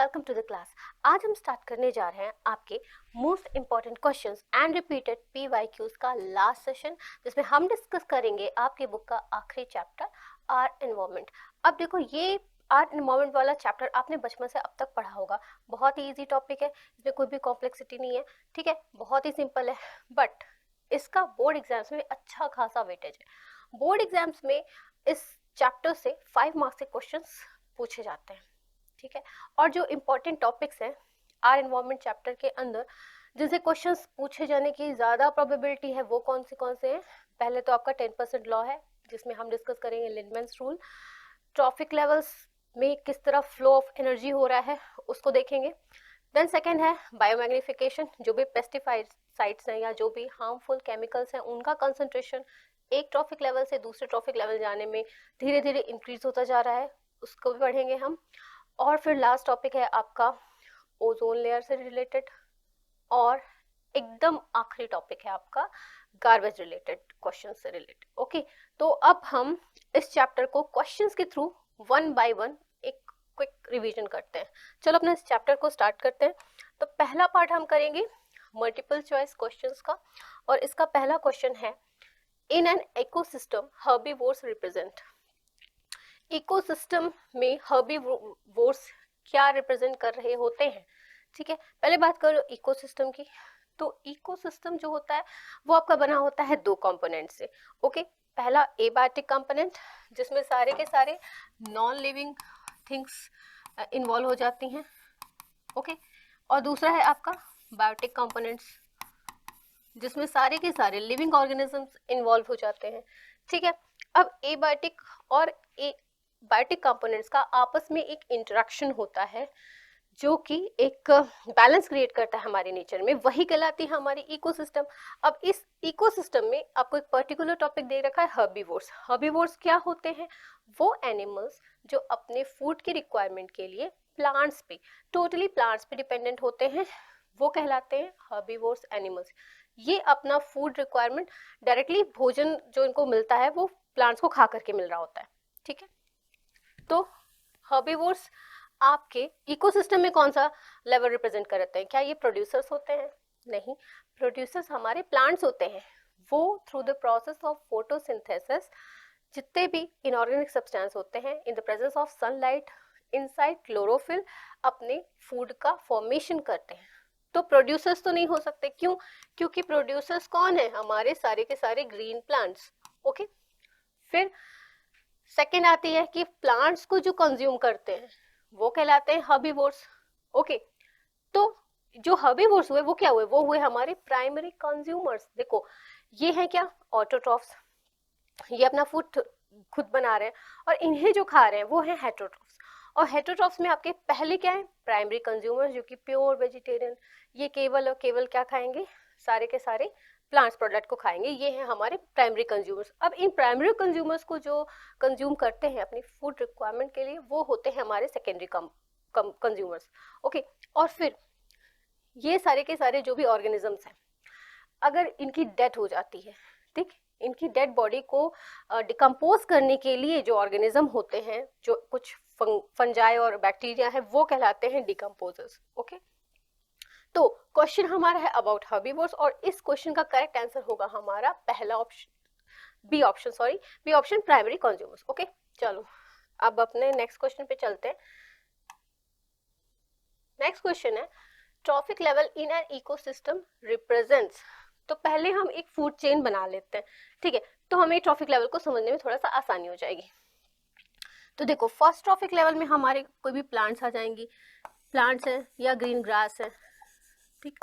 Welcome to the class. आज हम start करने जा रहे हैं आपके most important questions and repeated PYQs का लास्ट सेशन, जिसमें हम डिस्कस करेंगे आपके बुक का आखिरी चैप्टर आर्ट एनवायरनमेंट। अब देखो, ये आर्ट एनवायरनमेंट वाला चैप्टर आपने बचपन से अब तक पढ़ा होगा। बहुत ही ईजी टॉपिक है, इसमें कोई भी कॉम्प्लेक्सिटी नहीं है, ठीक है, बहुत ही सिंपल है। बट इसका बोर्ड एग्जाम्स में अच्छा खासा वेटेज है। बोर्ड एग्जाम्स में इस चैप्टर से 5 मार्क्स के क्वेश्चन पूछे जाते हैं, ठीक है। और जो इम्पोर्टेंट टॉपिक्स हैं आर एनवायरनमेंट चैप्टर के अंदर, जिनसे क्वेश्चंस पूछे जाने की ज़्यादा प्रोबेबिलिटी है, वो कौन से हैं? पहले तो आपका 10% लॉ है, जिसमें हम डिस्कस करेंगे लिंडमैन्स रूल। ट्रॉफिक लेवल्स में किस तरह फ्लो ऑफ एनर्जी हो रहा है, उसको देखेंगे। देन सेकेंड है बायोमैग्निफिकेशन, जो भी पेस्टिसाइड्स हैं या जो भी हार्मफुल केमिकल्स हैं, उनका कंसंट्रेशन एक ट्रॉफिक लेवल से दूसरे ट्रॉफिक लेवल जाने में धीरे धीरे इंक्रीज होता जा रहा है, उसको भी पढ़ेंगे हम। और फिर लास्ट टॉपिक है आपका ओजोन लेयर से रिलेटेड, और एकदम आखिरी टॉपिक है आपका गार्बेज रिलेटेड क्वेश्चन से रिलेटेड। ओके, तो अब हम इस चैप्टर को क्वेश्चंस के थ्रू वन बाय वन एक क्विक रिवीजन करते हैं। चलो अपने इस चैप्टर को स्टार्ट करते हैं। तो पहला पार्ट हम करेंगे मल्टीपल चॉइस क्वेश्चंस का, और इसका पहला क्वेश्चन है, इन an ecosystem herbivores represent. Ecosystem में हर्बीवोर्स क्या रिप्रेजेंट कर रहे होते हैं, ठीक है। पहले बात करो इकोसिस्टम की। तो इकोसिस्टम जो होता है वो आपका बना होता है दो कंपोनेंट से। ओके, पहला एबायोटिक कंपोनेंट, जिसमें सारे के सारे नॉन लिविंग थिंग्स इन्वॉल्व हो जाती हैं। ओके, और दूसरा है आपका बायोटिक कंपोनेंट्स, जिसमें सारे के सारे लिविंग ऑर्गेनिजम्स इन्वॉल्व हो जाते हैं, ठीक है। अब एबायोटिक और बायोटिक कंपोनेंट्स का आपस में एक इंटरेक्शन होता है, जो कि एक बैलेंस क्रिएट करता है हमारे नेचर में, वही कहलाती है हमारी इकोसिस्टम। अब इस इकोसिस्टम में आपको एक पर्टिकुलर टॉपिक दे रखा है हर्बीवोर्स। हर्बीवोर्स क्या होते हैं? वो एनिमल्स जो अपने फूड की रिक्वायरमेंट के लिए प्लांट्स पे, टोटली प्लांट्स पे डिपेंडेंट होते हैं, वो कहलाते हैं हर्बीवोर्स एनिमल्स। ये अपना फूड रिक्वायरमेंट डायरेक्टली, भोजन जो इनको मिलता है वो प्लांट्स को खा करके मिल रहा होता है, ठीक है। तो हर्बीवोर्स आपके इकोसिस्टम में कौन सा लेवल रिप्रेजेंट करते हैं? क्या ये प्रोड्यूसर्स होते हैं? नहीं, प्रोड्यूसर्स हमारे प्लांट्स होते हैं। वो through the process of photosynthesis जितने भी इनऑर्गेनिक सब्सटेंस होते हैं in the presence of sunlight inside chlorophyll अपने फूड का फॉर्मेशन करते हैं। तो प्रोड्यूसर्स तो नहीं हो सकते, क्यों? क्योंकि प्रोड्यूसर्स कौन है? हमारे सारे के सारे ग्रीन प्लांट्स। ओके, फिर सेकेंड आती है कि प्लांट्स को जो कंज्यूम करते हैं वो कहलाते हैं हर्बीवोर्स। ओके, तो जो हर्बीवोर्स हुए वो क्या हुए? वो हुए हमारे प्राइमरी कंज्यूमर्स। देखो, ये है क्या? ऑटोट्रॉफ्स। ये अपना फूड खुद बना रहे हैं, और इन्हें जो खा रहे हैं वो है हेटरोट्रॉफ्स। और हेटरोट्रॉफ्स में आपके पहले क्या है? प्राइमरी कंज्यूमर्स, जो कि प्योर वेजिटेरियन। ये केवल और केवल क्या खाएंगे? सारे के सारे प्लांट्स प्रोडक्ट को खाएंगे। ये हैं हमारे प्राइमरी कंज्यूमर्स। अब इन प्राइमरी कंज्यूमर्स को जो कंज्यूम करते हैं अपनी फूड रिक्वायरमेंट के लिए, वो होते हैं हमारे सेकेंडरी कंज्यूमर्स। ओके, और फिर ये सारे के सारे जो भी ऑर्गेनिजम्स हैं, अगर इनकी डेथ हो जाती है, ठीक, इनकी डेड बॉडी को डिकम्पोज करने के लिए जो ऑर्गेनिज्म होते हैं, जो कुछ फंजाई और बैक्टीरिया है, वो कहलाते हैं डिकम्पोजर्स। ओके, तो क्वेश्चन हमारा है अबाउट हर्बीवोर्स, और इस क्वेश्चन का करेक्ट आंसर होगा हमारा पहला option, B option, sorry B option, primary consumers. Okay, चलो अब अपने नेक्स्ट क्वेश्चन पे चलते हैं। नेक्स्ट क्वेश्चन है, trophic level in an ecosystem represents. तो पहले हम एक फूड चेन बना लेते हैं, ठीक है, तो हमें ट्रॉफिक लेवल को समझने में थोड़ा सा आसानी हो जाएगी। तो देखो, फर्स्ट ट्रॉफिक लेवल में हमारे कोई भी प्लांट्स आ जाएंगी, प्लांट्स है या ग्रीन ग्रास है, ठीक।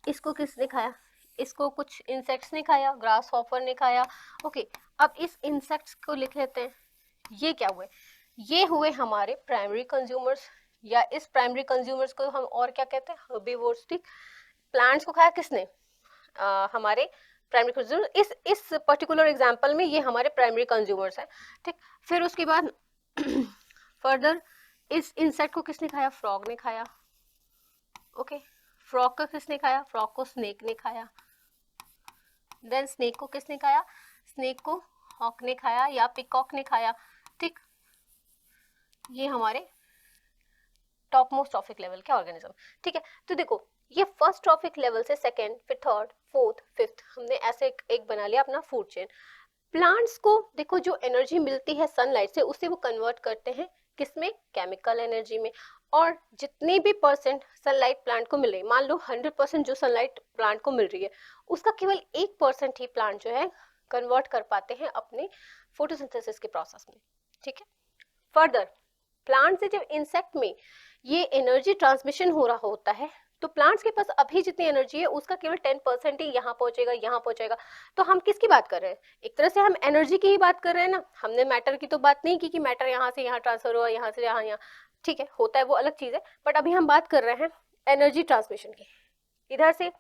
इसको किसने खाया? इसको कुछ इंसेक्ट्स ने खाया, ग्रास हॉपर ने खाया। ओके, अब इस इंसेक्ट्स को लिख लेते हैं। ये क्या हुए? ये हुए हमारे प्राइमरी कंज्यूमर्स, या इस प्राइमरी कंज्यूमर्स को हम और क्या कहते हैं? हर्बीवोर्स, ठीक। प्लांट्स को खाया किसने? हमारे प्राइमरी कंज्यूमर। इस पर्टिकुलर एग्जांपल में ये हमारे प्राइमरी कंज्यूमर्स हैं, ठीक। फिर उसके बाद फर्दर इस इंसेक्ट को किसने खाया? फ्रॉग ने खाया। ओके, फ्रॉग को किसने खाया? फ्रॉग को स्नेक ने खाया। देन स्नेक को किसने खाया? स्नेक को हॉक ने खाया या पिकॉक ने खाया, ठीक। ये हमारे टॉप मोस्ट ट्रॉफिक लेवल के ऑर्गेनिज्म, ठीक है। तो देखो ये फर्स्ट ट्रॉफिक लेवल से सेकेंड, फिर थर्ड, फोर्थ, फिफ्थ, हमने ऐसे एक बना लिया अपना फूड चेन। प्लांट्स को देखो जो एनर्जी मिलती है सनलाइट से, उसे वो कन्वर्ट करते हैं किसमें, केमिकल एनर्जी में। और जितनी भी परसेंट सनलाइट प्लांट को मिल रही है, मान लो 100% जो सनलाइट प्लांट को मिल रही है, उसका केवल 1% ही प्लांट जो है कन्वर्ट कर पाते हैं अपने फोटोसिंथेसिस के प्रोसेस में, ठीक है। फर्दर प्लांट से जब इंसेक्ट में ये एनर्जी ट्रांसमिशन हो रहा होता है, तो प्लांट्स के पास अभी जितनी एनर्जी है उसका केवल 10% ही यहाँ पहुंचेगा, यहाँ पहुंचेगा। तो हम किसकी बात कर रहे हैं, एक तरह से हम एनर्जी की ही बात कर रहे हैं ना। हमने मैटर की तो बात नहीं की कि मैटर यहाँ से यहाँ ट्रांसफर हुआ, यहाँ से यहाँ, ठीक है, होता है वो अलग चीज है, बट अभी हम बात कर रहे हैं एनर्जी ट्रांसमिशन की। इधर से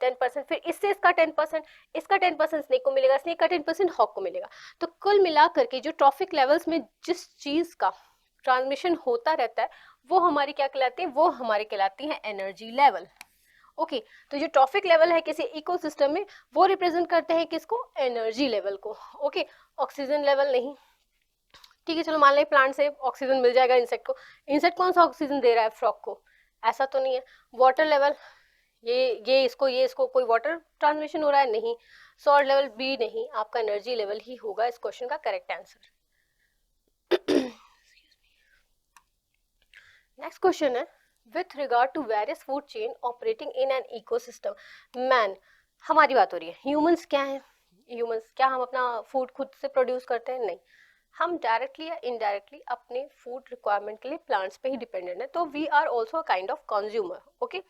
10%, फिर इससे इसका 10%, इसका 10% स्नेक को मिलेगा, स्नेक का 10% हॉक को मिलेगा। तो कुल मिलाकर के जो ट्रॉफिक लेवल्स में जिस चीज का ट्रांसमिशन होता रहता है वो हमारी क्या कहलाती है, वो हमारी कहलाती है एनर्जी लेवल। ओके, तो जो ट्रॉफिक लेवल है किसी इकोसिस्टम में, वो रिप्रेजेंट करते हैं किसको, एनर्जी लेवल को। ओके, ऑक्सीजन लेवल नहीं, ठीक है। चलो मान लें प्लांट से ऑक्सीजन मिल जाएगा इंसेक्ट को, इंसेक्ट कौन सा ऑक्सीजन दे रहा है, फ्रॉग को, ऐसा तो नहीं है। वाटर लेवल, ये इसको कोई वाटर ट्रांसमिशन हो रहा है, नहीं। सॉल्ट लेवल भी नहीं, आपका एनर्जी लेवल ही होगा इस क्वेश्चन का करेक्ट आंसर। नेक्स्ट क्वेश्चन है, with regard to various food chain operating in an ecosystem, man, हमारी बात हो रही है, ह्यूमंस क्या है, ह्यूमंस क्या हम अपना फूड खुद से प्रोड्यूस करते हैं, नहीं। हम डायरेक्टली या इनडायरेक्टली अपने फूड रिक्वायरमेंट के लिए प्लांट्स पे ही डिपेंडेंट है, तो we are also a kind of consumer. Okay,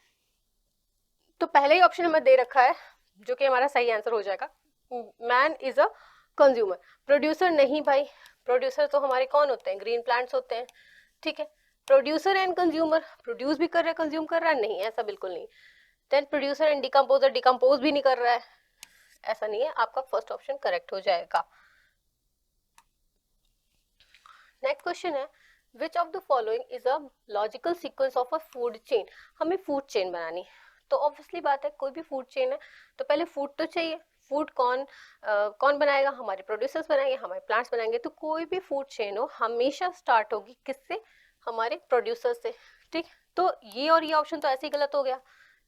तो पहले ही ऑप्शन हमें दे रखा है जो कि हमारा सही आंसर हो जाएगा, man is a consumer, producer नहीं भाई। प्रोड्यूसर तो हमारे कौन होते हैं, ग्रीन प्लांट्स होते हैं, ठीक है। प्रोड्यूसर एंड कंज्यूमर, प्रोड्यूस भी कर रहा है कंज्यूम कर रहा है, नहीं, ऐसा बिल्कुल नहीं। Then producer and decomposer, decompose भी नहीं कर रहा है, ऐसा नहीं है। आपका फर्स्ट ऑप्शन करेक्ट हो जाएगा। नेक्स्ट क्वेश्चन है, which of the following is a logical sequence of a food chain, हमें फूड चेन बनानी। तो ऑब्वियसली बात है, कोई भी फूड चेन है तो पहले फूड तो चाहिए। फूड कौन बनाएगा, हमारे प्रोड्यूसर्स बनाएंगे, हमारे प्लांट्स बनाएंगे। तो कोई भी फूड चेन हो हमेशा स्टार्ट होगी किससे, हमारे प्रोड्यूसर से, ठीक। तो ये और ये ऑप्शन तो ऐसे ही गलत हो गया,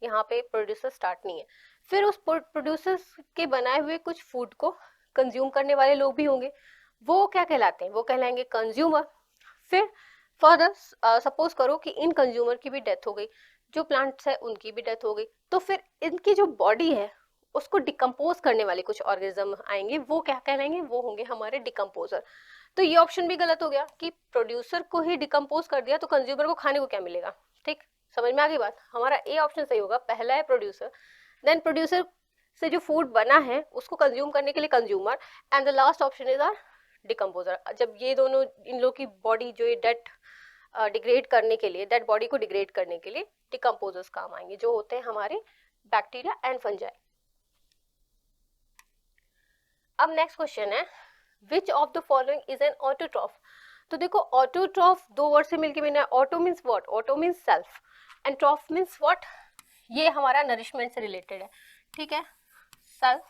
यहाँ पे प्रोड्यूसर स्टार्ट नहीं है। फिर उस प्रोड्यूसर्स के बनाए हुए कुछ फूड को कंज्यूम करने वाले लोग भी होंगे, वो क्या कहलाते हैं, वो कहलाएंगे कंज्यूमर। फिर फर्दर सपोज करो कि इन कंज्यूमर की भी डेथ हो गई, जो प्लांट्स है उनकी भी डेथ हो गई, तो फिर इनकी जो बॉडी है उसको डिकम्पोज करने वाले कुछ ऑर्गेनिज्म आएंगे, वो क्या कहलाएंगे, वो होंगे हमारे डिकम्पोजर। तो ये ऑप्शन भी गलत हो गया कि प्रोड्यूसर को ही डिकम्पोज कर दिया तो कंज्यूमर को खाने को क्या मिलेगा, ठीक। समझ में आ गई बात, हमारा ए ऑप्शन सही होगा, पहला है प्रोड्यूसर, देन प्रोड्यूसर से जो फूड बना है उसको कंज्यूम करने के लिए consumer, and the last option is are decomposer. जब ये दोनों, इन लोग की बॉडी जो ये डेड डिग्रेड करने के लिए, डेड बॉडी को डिग्रेड करने के लिए डिकम्पोजर्स काम आएंगे, जो होते हैं हमारे बैक्टीरिया एंड फंजाई। अब नेक्स्ट क्वेश्चन है, which of the following is an autotroph. तो देखो ऑटोट्रॉफ दो वर्ड से मिलकर बना है, auto means what, auto means self, and ट्रॉफ means what, ये हमारा नरिशमेंट से रिलेटेड है, ठीक है। सेल्फ,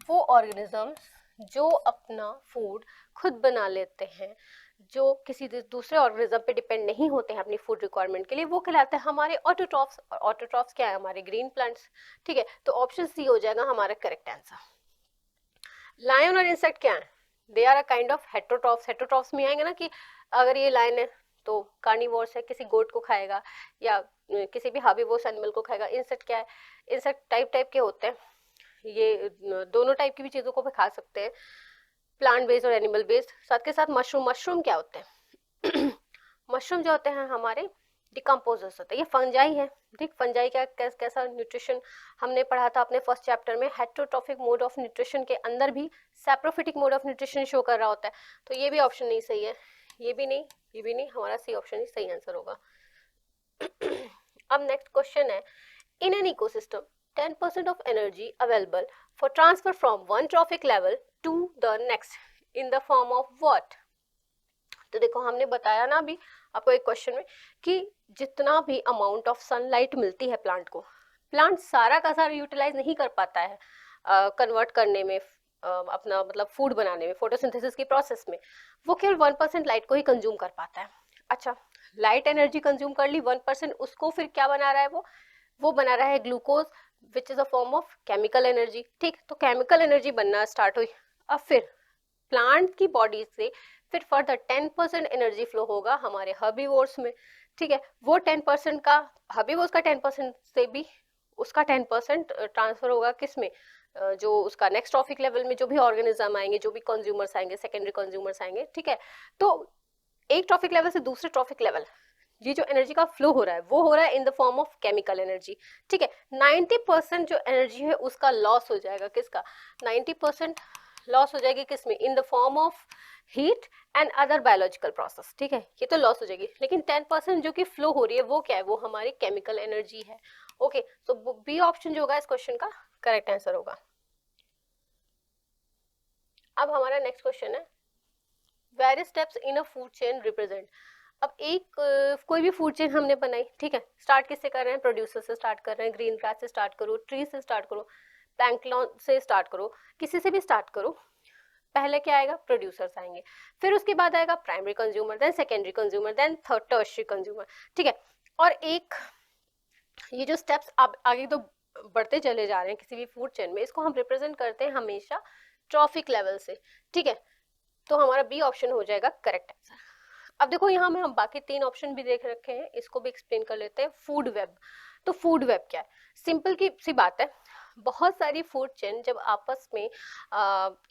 वो ऑर्गेनिजम्स जो अपना फूड खुद बना लेते हैं, जो किसी दूसरे ऑर्गेनिज्म पे डिपेंड नहीं होते हैं अपनी फूड रिक्वायरमेंट के लिए, वो कहलाते हैं हमारे ऑटोट्रॉफ्स। और ऑटोट्रॉफ्स क्या है, हमारे ग्रीन प्लांट्स, ठीक है। तो ऑप्शन सी हो जाएगा हमारा करेक्ट आंसर। लायन और इंसेक्ट क्या है, they are a kind of heterotrophs. Heterotrophs में आएंगे ना कि अगर ये लायन है तो कार्निवोर्स है, किसी गोट को खाएगा या किसी भी हार्बिवोर्स एनिमल को खाएगा। इंसेक्ट क्या है, इंसेक्ट टाइप के होते हैं, ये दोनों टाइप की भी चीजों को भी खा सकते हैं, प्लांट बेस्ड और एनिमल बेस्ड। साथ के साथ मशरूम, मशरूम क्या होते हैं मशरूम जो होते हैं हमारे डिकम्पोजर्स होते हैं, ये फंजाई है, ठीक। फंजाई का कैसा न्यूट्रिशन हमने पढ़ा था अपने फर्स्ट चैप्टर में, हेटरोट्रॉफिक मोड ऑफ न्यूट्रिशन के अंदर भी saprophytic mode of nutrition show कर रहा होता है। तो ये भी ऑप्शन नहीं सही है, ये भी नहीं, ये भी नहीं, हमारा सी ऑप्शन ही सही आंसर होगा। अब नेक्स्ट क्वेश्चन है, इन an ecosystem 10% of energy available for transfer from one trophic level to the next in the form of what। तो देखो हमने बताया ना अभी आपको एक क्वेश्चन में कि जितना भी अमाउंट ऑफ सनलाइट मिलती है प्लांट को, प्लांट सारा का सारा यूटिलाइज नहीं कर पाता है कन्वर्ट करने में अपना मतलब फूड बनाने में, फोटोसिंथेसिस की प्रोसेस में, वो केवल 1% लाइट को ही कंज्यूम कर पाता है। अच्छा, लाइट एनर्जी कंज्यूम कर ली 1%, उसको फिर क्या बना रहा है वो बना रहा है glucose, which is a form of chemical energy. ठीक, तो केमिकल एनर्जी बनना स्टार्ट हुई। अब फिर प्लांट की बॉडी से फिर फर्दर 10% एनर्जी फ्लो होगा हमारे हर्बीवोर्स में। ठीक है, वो 10% का, हर्बीवोर्स का 10% से भी उसका 10% ट्रांसफर होगा किस में, जो उसका नेक्स्ट ट्रॉफिक लेवल में जो भी ऑर्गेनिज्म आएंगे, जो भी कंज्यूमर्स आएंगे, सेकेंडरी कंज्यूमर्स आएंगे। ठीक है, तो एक ट्रॉफिक लेवल से दूसरे ट्रॉफिक लेवल ये जो एनर्जी का फ्लो हो रहा है वो हो रहा है in the form of chemical energy. ठीक है, 90% जो एनर्जी है उसका लॉस हो जाएगा, किसका, 90% लॉस हो जाएगी किसमें, in the form of heat and other biological process. ठीक है, ये तो लॉस हो जाएगी, लेकिन 10% जो कि फ्लो हो रही है वो क्या है, वो हमारी केमिकल एनर्जी है। ओके, तो बी ऑप्शन जो होगा इस क्वेश्चन का करेक्ट आंसर होगा। अब हमारा नेक्स्ट क्वेश्चन है, various steps in a food chain represent. अब एक कोई भी फूड चेन हमने बनाई, ठीक है, स्टार्ट किससे कर रहे हैं, प्रोड्यूसर से स्टार्ट कर रहे हैं, ग्रीन ग्रास से स्टार्ट करो, ट्री से स्टार्ट करो, प्लैंक्टन से स्टार्ट करो, किसी से भी स्टार्ट करो, पहले क्या आएगा, प्रोड्यूसर्स आएंगे, फिर उसके बाद आएगा primary consumer, then secondary consumer, then third tertiary consumer. ठीक है, और एक ये जो स्टेप्स आप आगे तो बढ़ते चले जा रहे हैं किसी भी फूड चेन में, इसको हम रिप्रेजेंट करते हैं हमेशा ट्रॉफिक लेवल से। ठीक है, तो हमारा बी ऑप्शन हो जाएगा करेक्ट आंसर। अब देखो यहाँ में हम बाकी 3 ऑप्शन भी देख रखे हैं, इसको भी एक्सप्लेन कर लेते हैं। फूड वेब, तो फूड वेब क्या है, सिंपल की सी बात है, बहुत सारी फूड चेन जब आपस में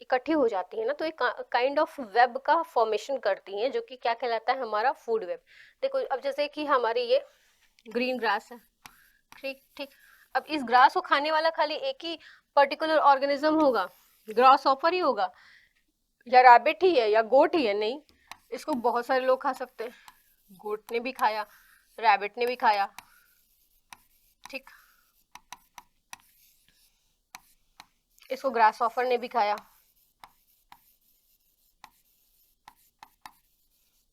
इकट्ठी हो जाती है ना, तो एक काइंड ऑफ वेब का फॉर्मेशन करती हैं, जो कि क्या कहलाता है, हमारा फूड वेब। देखो अब जैसे कि हमारी ये ग्रीन ग्रास है, ठीक ठीक, अब इस ग्रास को खाने वाला खाली एक ही पर्टिकुलर ऑर्गेनिज्म होगा, ग्रास ऑफर ही होगा, या रैबिट ही है, या गोट ही है, नहीं, इसको बहुत सारे लोग खा सकते हैं, गोट ने भी खाया, रैबिट ने भी खाया, ठीक, इसको ग्रास ऑफर ने भी खाया,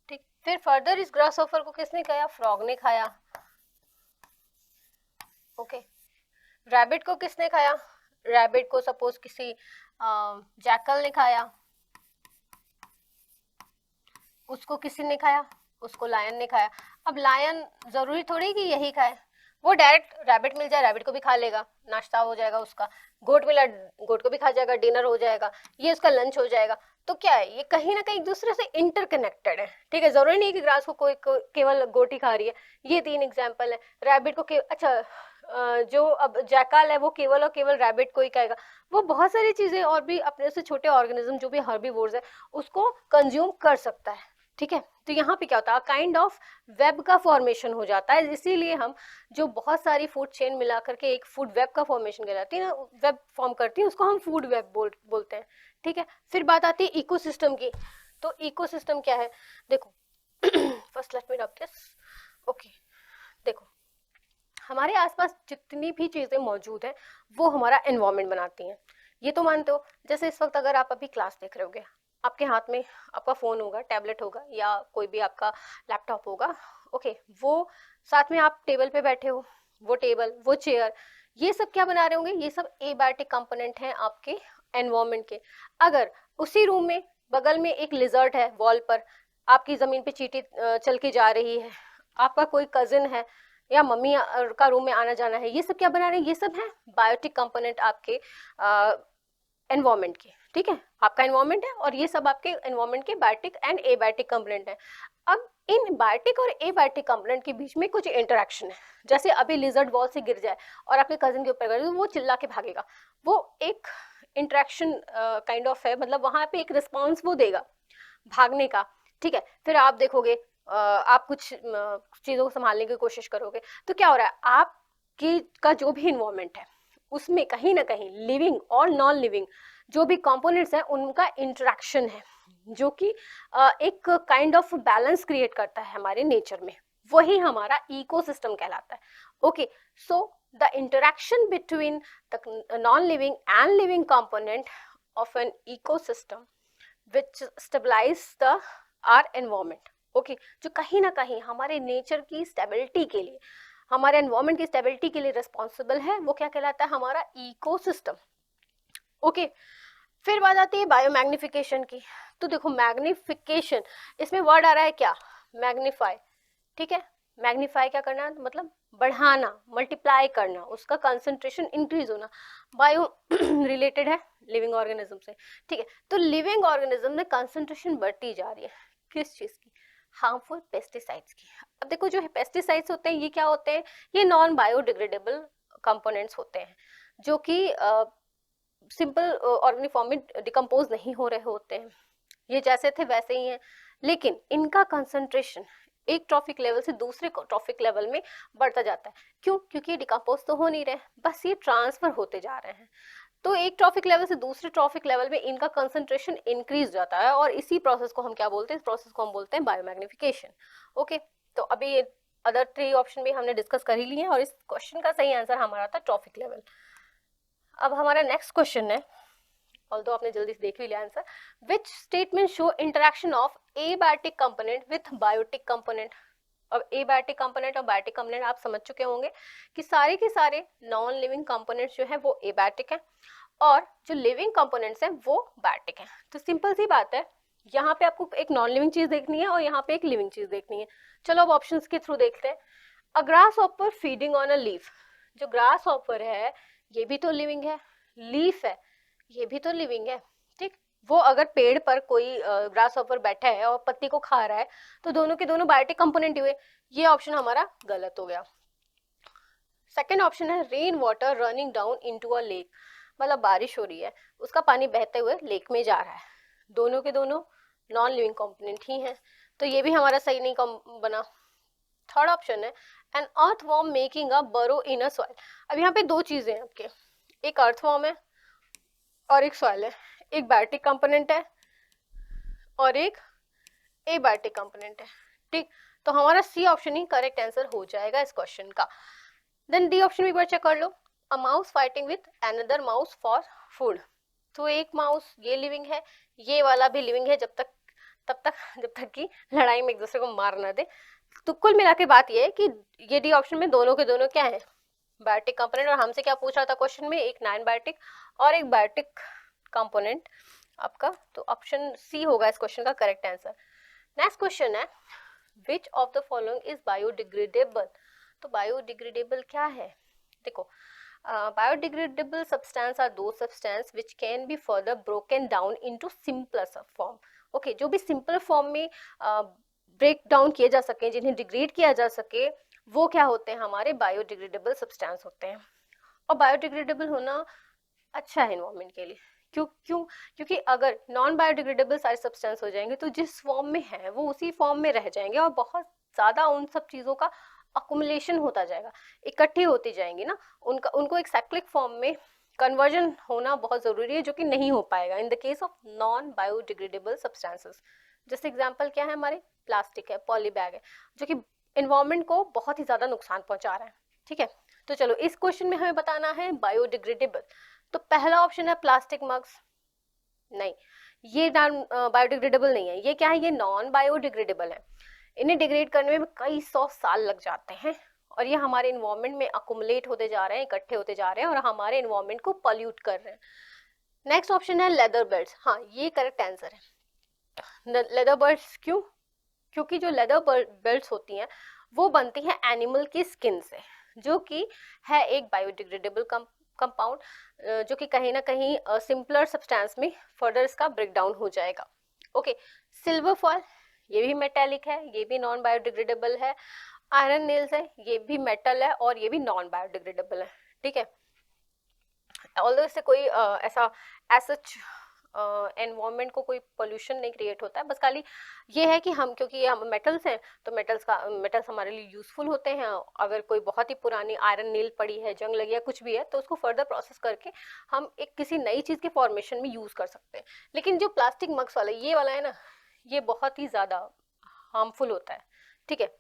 ठीक, फिर फर्दर इस ग्रास ऑफर को किसने खाया, फ्रॉग ने खाया। ओके, रैबिट को किसने खाया, रैबिट को सपोज किसी जैकल ने खाया, उसको किसी ने खाया, उसको लायन ने खाया। अब लायन जरूरी थोड़ी कि यही खाए, वो डायरेक्ट रैबिट मिल जाए रैबिट को भी खा लेगा, नाश्ता हो जाएगा उसका, गोट मिला गोट को भी खा जाएगा, डिनर हो जाएगा, ये उसका लंच हो जाएगा। तो क्या है, ये कहीं ना कहीं एक दूसरे से इंटरकनेक्टेड है। ठीक है, जरूरी नहीं कि ग्रास को कोई केवल गोट ही खा रही है। ये 3 एग्जाम्पल है, रैबिट को अच्छा जो अब जैकाल है वो केवल और केवल रैबिट को ही खाएगा, वो बहुत सारी चीजें और भी अपने से छोटे ऑर्गेनिज्म जो भी हर्बीवोर्स है उसको कंज्यूम कर सकता है। ठीक है, तो यहाँ पे क्या होता है, काइंड ऑफ वेब का फॉर्मेशन हो जाता है, इसीलिए हम जो बहुत सारी फूड चेन मिला करके एक फूड वेब का फॉर्मेशन कहलाती है ना, वेब फॉर्म करती है, उसको हम फूड वेब बोलते हैं। ठीक है, फिर बात आती है इकोसिस्टम की। तो इकोसिस्टम क्या है, देखो first let me rub this. Okay, देखो हमारे आसपास जितनी भी चीजें मौजूद हैं वो हमारा एनवायरनमेंट बनाती हैं, ये तो मानते हो। जैसे इस वक्त अगर आप अभी क्लास देख रहे होगे, आपके हाथ में आपका फोन होगा, टैबलेट होगा, या कोई भी आपका लैपटॉप होगा। ओके, वो साथ में आप टेबल पे बैठे हो, वो टेबल, वो चेयर, ये सब क्या बना रहे होंगे, ये सब एबायोटिक कंपोनेंट हैं आपके एनवायरनमेंट के। अगर उसी रूम में बगल में एक लिजर्ट है वॉल पर, आपकी जमीन पे चींटी चल के जा रही है, आपका कोई कजिन है या मम्मी का रूम में आना जाना है, ये सब क्या बना रहे हैं, ये सब है बायोटिक कंपोनेंट आपके एनवायरनमेंट के। ठीक है, आपका एनवायरनमेंट है और ये सब आपके एनवायरनमेंट के बायोटिक एंड एबायोटिक कंपोनेंट है। अब इन बायोटिक और एबायोटिक कंपोनेंट के बीच में कुछ इंटरेक्शन है, जैसे अभी लिजर्ड वॉल से गिर जाए और आपके कजिन के ऊपर गिर जाए, वो चिल्ला के भागेगा, वो एक इंटरेक्शन काइंड ऑफ है, मतलब वहां पे एक रिस्पॉन्स वो देगा भागने का। ठीक है, फिर आप देखोगे आप कुछ चीजों को संभालने की कोशिश करोगे, तो क्या हो रहा है, आपकी का जो भी इन्वायरमेंट है उसमें कहीं ना कहीं लिविंग और नॉन लिविंग जो भी कंपोनेंट्स हैं उनका इंटरेक्शन है, जो कि एक काइंड ऑफ बैलेंस क्रिएट करता है हमारे नेचर में, वही हमारा इकोसिस्टम कहलाता है। Okay, so the interaction between the non living and living component of an ecosystem which stabilize the our environment। Okay, जो कहीं ना कहीं हमारे नेचर की स्टेबिलिटी के लिए, हमारे एनवायरमेंट की स्टेबिलिटी के लिए रिस्पॉन्सिबल है, वो क्या कहलाता है, हमारा इकोसिस्टम। ओके, फिर बात आती है बायोमैग्निफिकेशन की। तो देखो मैग्निफिकेशन, इसमें वर्ड आ रहा है क्या, मैग्नीफाई, ठीक है। मैग्नीफाई क्या करना, मतलब बढ़ाना, मल्टीप्लाई करना, उसका कंसंट्रेशन इंक्रीज होना। बायो रिलेटेड है लिविंग ऑर्गेनिज्म से, ठीक है। तो लिविंग ऑर्गेनिज्म में कंसंट्रेशन बढ़ती जा रही है, किस चीज की, हार्मफुल पेस्टिसाइड्स की। अब देखो जो पेस्टिसाइड्स होते हैं ये क्या होते हैं, ये नॉन बायोडिग्रेडेबल कंपोनेंट्स होते हैं, जो कि सिंपल ऑर्गेनिक फॉर्म में डिकम्पोज नहीं हो रहे होते हैं, ये जैसे थे वैसे ही हैं, लेकिन इनका कंसंट्रेशन एक ट्रॉफिक लेवल से दूसरे ट्रॉफिक लेवल में बढ़ता जाता है। क्यों, क्योंकि डिकम्पोज तो हो नहीं रहे, बस ये ट्रांसफर होते जा रहे हैं। तो एक ट्रॉफिक लेवल से दूसरे ट्रॉफिक लेवल में इनका कंसंट्रेशन इंक्रीज जाता है, और इसी प्रोसेस को हम क्या बोलते हैं, इस प्रोसेस को हम बोलते हैं बायोमैग्निफिकेशन। ओके, तो अभी अदर 3 ऑप्शन भी हमने डिस्कस कर ही लिए हैं, और इस क्वेश्चन का सही आंसर हमारा था ट्रॉफिक लेवल। अब हमारा नेक्स्ट क्वेश्चन है, ऑल्दो आपने जल्दी से देख भी लिया answer, which statement show interaction of abiotic component with biotic component. अब एबायोटिक कंपोनेंट और बायोटिक कंपोनेंट आप समझ चुके होंगे कि सारे के सारे नॉन लिविंग कंपोनेंट्स जो है वो एबायोटिक हैं, और जो लिविंग कंपोनेंट्स हैं वो बायोटिक हैं। तो सिंपल सी बात है, यहाँ पे आपको एक नॉन लिविंग चीज देखनी है और यहाँ पे एक लिविंग चीज देखनी है। चलो अब ऑप्शंस के थ्रू देखते हैं। अ grass hopper feeding on a leaf, जो ग्रास हॉपर है ये भी तो लिविंग है, लीफ है ये भी तो लिविंग है, ठीक। वो अगर पेड़ पर कोई ग्रास हॉपर बैठा है और पत्ती को खा रहा है, तो दोनों के दोनों बायोटिक कंपोनेंट हुए। ये ऑप्शन हमारा गलत हो गया। सेकेंड ऑप्शन है rain water running down into a lake, मतलब बारिश हो रही है, उसका पानी बहते हुए लेक में जा रहा है, दोनों के दोनों नॉन लिविंग कंपोनेंट ही हैं, तो ये भी हमारा सही नहीं बना। थर्ड ऑप्शन है एन अर्थवॉर्म मेकिंग अ बरो इन अ सॉइल। अब यहाँ पे दो चीजें हैं आपके, एक अर्थवॉर्म है और एक सॉइल है, एक बायोटिक कंपोनेंट है और एक एबायोटिक कंपोनेंट है, ठीक। तो हमारा सी ऑप्शन ही करेक्ट आंसर हो जाएगा इस क्वेश्चन का। देन डी ऑप्शन भी एक बार चेक कर लो, a mouse fighting with another mouse for food. तो एक माउस ये लिविंग है, ये वाला भी लिविंग है, जब तक कि लड़ाई में एक दूसरे को मार ना दे। तो कुल मिला के बात ये है कि ये डी ऑप्शन में दोनों के दोनों क्या है, बायोटिक कंपोनेंट। और हमसे क्या पूछ रहा था क्वेश्चन में, एक नॉन बायोटिक और एक बायोटिक कंपोनेंट आपका, तो ऑप्शन सी होगा इस क्वेश्चन का करेक्ट आंसर। नेक्स्ट क्वेश्चन है which of the following is biodegradable. तो बायोडिग्रेडेबल क्या है, देखो बायोडिग्रेडेबल सब्सटेंस आर दो substance which can be further broken down into simpler form. Okay, जो भी सिंपल फॉर्म में ब्रेक डाउन किए जा सके, जिन्हें डिग्रेड किया जा सके, वो क्या होते हैं, हमारे बायोडिग्रेडेबल सब्सटेंस होते हैं। और बायोडिग्रेडेबल होना अच्छा है इन्वायरमेंट के लिए, क्यों क्यों क्योंकि अगर नॉन बायोडिग्रेडेबल सारे सब्सटेंस हो जाएंगे तो जिस फॉर्म में है वो उसी फॉर्म में रह जाएंगे, और बहुत ज्यादा उन सब चीजों का अकुमुलेशन होता जाएगा, इकट्ठी होती जाएंगी ना, उनको एक साइक्लिक फॉर्म में कन्वर्जन होना बहुत जरूरी है, जो कि नहीं हो पाएगा in the case of non biodegradable substances. जैसे एग्जांपल क्या है, हमारे प्लास्टिक है, पॉली बैग है, जो कि एनवायरमेंट को बहुत ही ज्यादा नुकसान पहुंचा रहा है, ठीक है। तो चलो इस क्वेश्चन में हमें बताना है बायोडिग्रेडेबल। तो पहला ऑप्शन है प्लास्टिक मग्स, नहीं, ये नॉन बायोडिग्रेडेबल नहीं है, ये क्या है, ये नॉन बायोडिग्रेडेबल है। इन्हें डिग्रेड करने में कई 100 साल लग जाते हैं, और ये हमारे इन्वायरमेंट में अकुमुलेट होते जा रहे हैं, इकट्ठे होते जा रहे हैं, और हमारे इन्वायरमेंट को पॉल्यूट कर रहे हैं। नेक्स्ट ऑप्शन है लेदर बेल्ट्स, हाँ ये करेक्ट आंसर है। लेदर बेल्ट्स क्यों, क्योंकि जो लेदर बेल्ट्स होती हैं वो बनती हैं एनिमल की स्किन से, जो कि है एक बायोडिग्रेडेबल कंपाउंड, जो कि कहीं ना कहीं सिंपलर सब्सटेंस में फर्दर इसका ब्रेक डाउन हो जाएगा। ओके, सिल्वर फॉल ये भी मेटेलिक है, ये भी नॉन बायोडिग्रेडेबल है। आयरन नेल्स है, ये भी मेटल है और ये भी नॉन बायोडिग्रेडेबल है, ठीक है। ऑल्दो इससे कोई ऐसा एसच एनवायरनमेंट को कोई पोल्यूशन नहीं क्रिएट होता है, बस खाली ये है कि हम, क्योंकि ये हम मेटल्स हैं, तो मेटल्स हमारे लिए यूजफुल होते हैं। अगर कोई बहुत ही पुरानी आयरन नील पड़ी है, जंग लगी है, कुछ भी है, तो उसको फर्दर प्रोसेस करके हम एक किसी नई चीज के फॉर्मेशन में यूज कर सकते हैं। लेकिन जो प्लास्टिक मग्स वाला ये वाला है ना, ये बहुत ही ज्यादा हार्मफुल होता है, ठीक है।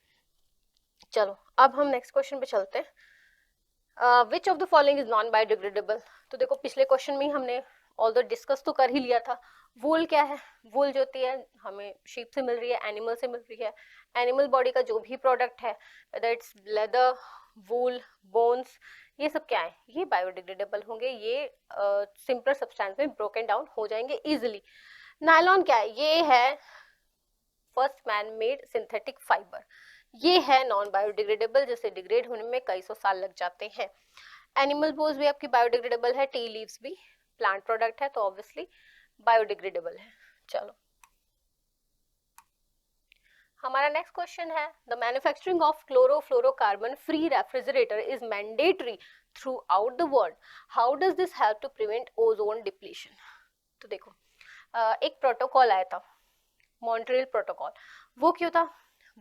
चलो अब हम नेक्स्ट क्वेश्चन पे चलते हैं, which of the following is non biodegradable. तो देखो पिछले क्वेश्चन में ही हमने ऑल्दो डिस्कस तो कर ही लिया था। वूल क्या है, वूल जो होती है हमें शीप से मिल रही है, एनिमल से मिल रही है। एनिमल बॉडी का जो भी प्रोडक्ट है, whether it's leather, wool, bones, ये सब क्या है, ये बायोडिग्रेडेबल होंगे, ये सिंपल सब्सटेंस में ब्रोकन डाउन हो जाएंगे इजिली। नायलॉन क्या है, ये है first man made synthetic fibre, ये है नॉन बायोडिग्रेडेबल, जिसे डिग्रेड होने में कई सौ साल लग जाते हैं। एनिमल बोन्स भी आपकी बायोडिग्रेडेबल है, टी लीव्स भी प्लांट प्रोडक्ट है तो ऑब्वियसली बायोडिग्रेडेबल है। चलो हमारा नेक्स्ट क्वेश्चन है, the manufacturing of chlorofluorocarbon free refrigerator is mandatory throughout the world, how does this help to prevent ozone depletion. तो देखो एक प्रोटोकॉल आया था, मॉन्ट्रियल प्रोटोकॉल। वो क्यों था,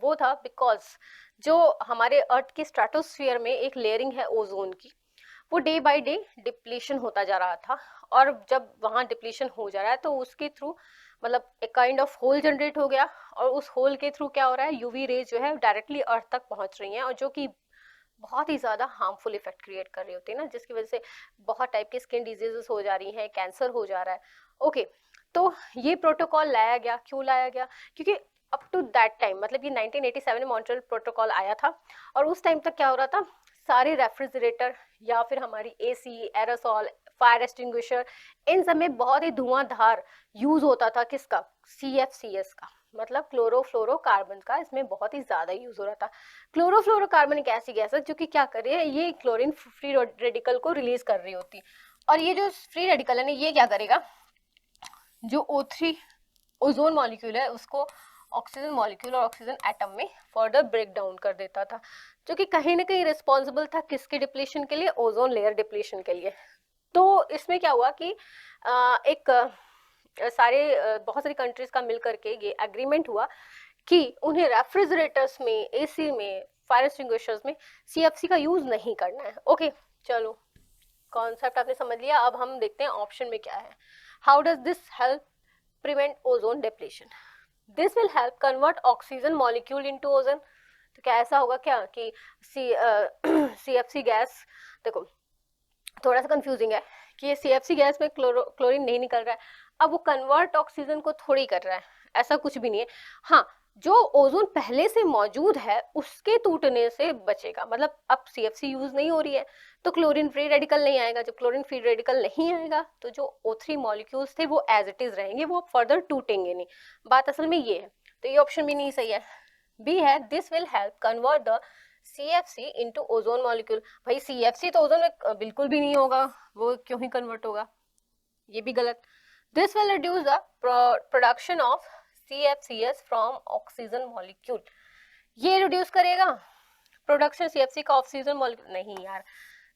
वो था बिकॉज जो हमारे अर्थ की स्ट्रेटोस्फीयर में एक लेयरिंग है ओजोन की, वो डे बाय डे डिप्लीशन होता जा रहा था, और जब वहाँ डिप्लीशन हो जा रहा है तो उसके थ्रू मतलब एक काइंड ऑफ होल जनरेट हो गया, और उस होल के थ्रू क्या हो रहा है, यूवी रेज जो है डायरेक्टली अर्थ तक पहुंच रही हैं, और जो कि बहुत ही ज़्यादा हार्मफुल इफेक्ट क्रिएट कर रही होती है ना, जिसकी वजह से बहुत टाइप की स्किन डिजीजेस हो जा रही हैं, कैंसर हो जा रहा है। ओके तो ये प्रोटोकॉल लाया गया, क्यों लाया गया, क्योंकि अप टू दैट टाइम मतलब ये 1987 में मॉन्ट्रियल प्रोटोकॉल आया था, और उस टाइम तक क्या हो रहा था, सारे रेफ्रिजरेटर या फिर हमारी एसी, एरोसॉल, फायर एक्सटिंग्विशर, इन सब में बहुत ही धुआंधार यूज होता था किसका, CFCS का, मतलब क्लोरोफ्लोरोकार्बन का, इसमें बहुत ही ज्यादा यूज हो रहा था। क्लोरोफ्लोरोकार्बन एक ऐसी गैस है जो कि क्या कर रही है, ये क्लोरीन फ्री रेडिकल को रिलीज कर रही होती है, और ये जो फ्री रेडिकल है ना, ये क्या करेगा, जो O3 ओजोन मॉलिक्यूल है उसको ऑक्सीजन मॉलिक्यूल और ऑक्सीजन एटम में फर्दर ब्रेक डाउन कर देता था, जो कि कहीं ना कहीं रिस्पॉन्सिबल था किसके डिप्लीशन के लिए, ओजोन लेयर डिप्लीशन के लिए। तो इसमें क्या हुआ कि एक बहुत सारी कंट्रीज का मिल करके ये एग्रीमेंट हुआ कि उन्हें रेफ्रिजरेटर्स में, एसी में, फायर एक्सटिंग्विशर्स में CFC का यूज नहीं करना है। ओके चलो कॉन्सेप्ट आपने समझ लिया, अब हम देखते हैं ऑप्शन में क्या है। How does this help prevent ozone depletion, this will help convert oxygen molecule into ozone. तो क्या ऐसा होगा क्या कि CFC गैस, देखो थोड़ा सा कंफ्यूजिंग है कि ये CFC गैस में क्लोरीन नहीं निकल रहा है, अब वो कन्वर्ट ऑक्सीजन को थोड़ी कर रहा है, ऐसा कुछ भी नहीं है। हाँ जो ओजोन पहले से मौजूद है उसके टूटने से बचेगा, मतलब अब CFC यूज नहीं हो रही है तो क्लोरीन फ्री रेडिकल नहीं आएगा, जब क्लोरीन फ्री रेडिकल नहीं आएगा तो जो O3 मॉलिक्यूल्स थे वो एज इट इज रहेंगे, वो फर्दर टूटेंगे नहीं। बात असल में ये है, तो ये ऑप्शन भी नहीं सही है, बी है this will help convert the CFC into ozone molecule. भाई CFC तो ओजोन में बिल्कुल भी नहीं होगा, वो क्यों ही कन्वर्ट होगा, ये भी गलत। This will reduce the production of CFCS from oxygen molecule, ये रिड्यूस करेगा प्रोडक्शन CFC का ऑक्सीजन मॉलिक्यूल, नहीं यार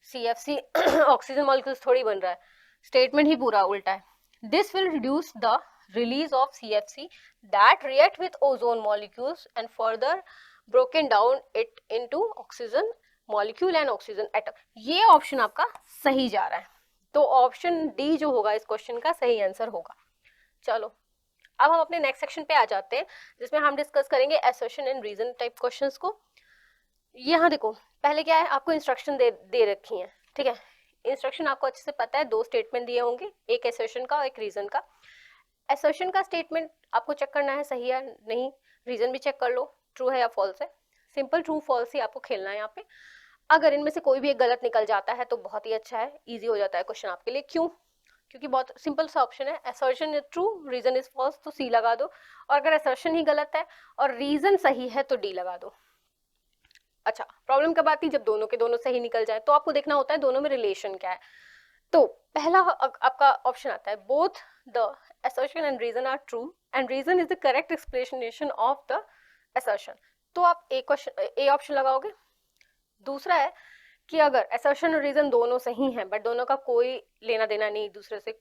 CFC ऑक्सीजन मॉलिक्यूल्स थोड़ी बन रहा है, स्टेटमेंट ही पूरा उल्टा है। This will reduce the release of CFC that react with ozone molecules and further broken down it into oxygen molecule and oxygen atom। ये ऑप्शन आपका सही जा रहा है, तो ऑप्शन डी जो होगा इस क्वेश्चन का सही आंसर होगा। चलो अब हम अपने नेक्स्ट सेक्शन पे आ जाते हैं, जिसमें हम डिस्कस करेंगे assertion and reason type questions को। यहाँ देखो पहले क्या है, आपको इंस्ट्रक्शन दे रखी है, ठीक है, इंस्ट्रक्शन आपको अच्छे से पता है, दो स्टेटमेंट दिए होंगे, एक assertion का और एक रीजन का। असर्शन का स्टेटमेंट आपको चेक करना है सही है नहीं, रीजन भी चेक कर लो ट्रू है या फॉल्स है, सिंपल ट्रू फॉल्स ही आपको खेलना है यहाँ पे। अगर इनमें से कोई भी एक गलत निकल जाता है तो बहुत ही अच्छा है, इजी हो जाता है क्वेश्चन आपके लिए। क्यों, क्योंकि बहुत सिंपल सा ऑप्शन है, assertion is true reason is false तो सी लगा दो, और अगर असर्शन ही गलत है और रीजन सही है तो डी लगा दो। अच्छा प्रॉब्लम कब आती है, जब दोनों के दोनों सही निकल जाए, तो आपको देखना होता है दोनों में रिलेशन क्या है। तो पहला आपका ऑप्शन आता है both the assertion and reason are true and reason is the correct explanation of the assertion, तो आप ए ऑप्शन लगाओगे। दूसरा है कि अगर assertion और reason दोनों सही हैं बट दोनों का कोई लेना देना नहीं दूसरे से,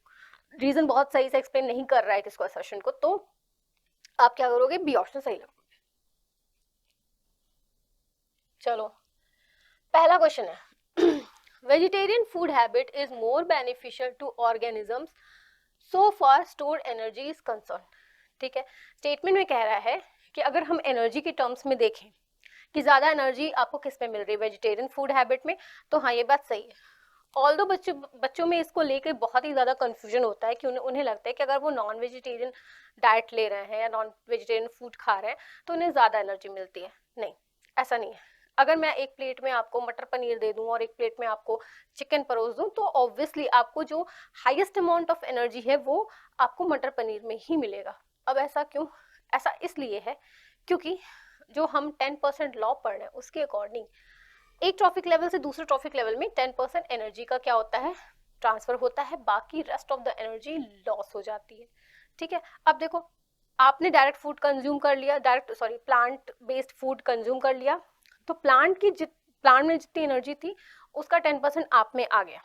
reason बहुत सही से एक्सप्लेन नहीं कर रहा है किसको assertion को, तो आप क्या करोगे, बी ऑप्शन सही लगाओगे। चलो पहला क्वेश्चन है vegetarian food habit is more beneficial to organisms so far stored energy is concern. ठीक है, स्टेटमेंट में कह रहा है कि अगर हम एनर्जी के टर्म्स में देखें कि ज्यादा एनर्जी आपको किस में मिल रही है, वेजिटेरियन फूड हैबिट में, तो हाँ ये बात सही है। ऑल्दो बच्चों में इसको लेकर बहुत ही ज्यादा कंफ्यूजन होता है कि उन्हें लगता है कि अगर वो नॉन वेजिटेरियन डाइट ले रहे हैं या नॉन वेजिटेरियन फूड खा रहे हैं तो उन्हें ज्यादा एनर्जी मिलती है। नहीं, ऐसा नहीं है। अगर मैं एक प्लेट में आपको मटर पनीर दे दूं और एक प्लेट में आपको चिकन परोस दूं, तो ऑब्वियसली आपको जो हाईएस्ट अमाउंट ऑफ एनर्जी है वो आपको मटर पनीर में ही मिलेगा। अब ऐसा क्यों? ऐसा इसलिए है क्योंकि जो हम 10% लॉ पढ़ रहे हैं उसके अकॉर्डिंग एक ट्रॉफिक लेवल से दूसरे ट्रॉफिक लेवल में 10% एनर्जी का क्या होता है, ट्रांसफर होता है, बाकी rest of the energy loss हो जाती है। ठीक है, अब देखो आपने डायरेक्ट फूड कंज्यूम कर लिया, प्लांट बेस्ड फूड कंज्यूम कर लिया, तो प्लांट में जितनी एनर्जी थी उसका 10% आप में आ गया।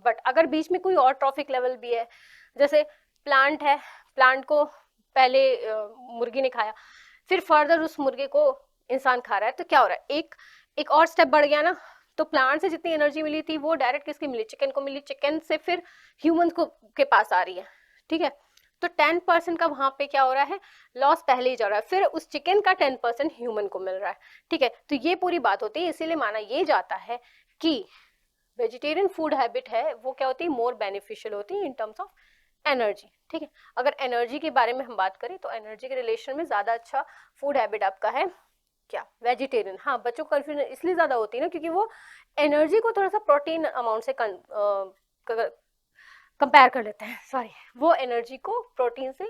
बट अगर बीच में कोई और ट्रॉफिक लेवल भी है, जैसे प्लांट है, प्लांट को पहले मुर्गी ने खाया, फिर फर्दर उस मुर्गे को इंसान खा रहा है, तो क्या हो रहा है, एक और स्टेप बढ़ गया ना। तो प्लांट से जितनी एनर्जी मिली थी वो डायरेक्ट किसकी मिली, चिकन को मिली, चिकन से फिर ह्यूमंस को के पास आ रही है। ठीक है, तो 10% का वहां पे क्या हो रहा है, लॉस पहले ही जा रहा है, फिर उस चिकन का 10% ह्यूमन को मिल रहा है। ठीक है, तो ये पूरी बात होती है, इसीलिए माना ये जाता है कि वेजिटेरियन फूड हैबिट है वो क्या होती है, मोर बेनिफिशियल होती है इन टर्म्स ऑफ एनर्जी। ठीक है, अगर एनर्जी के बारे में हम बात करें तो एनर्जी के रिलेशन में ज्यादा अच्छा फूड हैबिट आपका है क्या, वेजिटेरियन। हाँ, बच्चों को कन्फ्यूजन इसलिए ज्यादा होती है ना क्योंकि वो एनर्जी को थोड़ा सा प्रोटीन अमाउंट से कंपेयर कर लेते हैं, सॉरी, वो एनर्जी को प्रोटीन से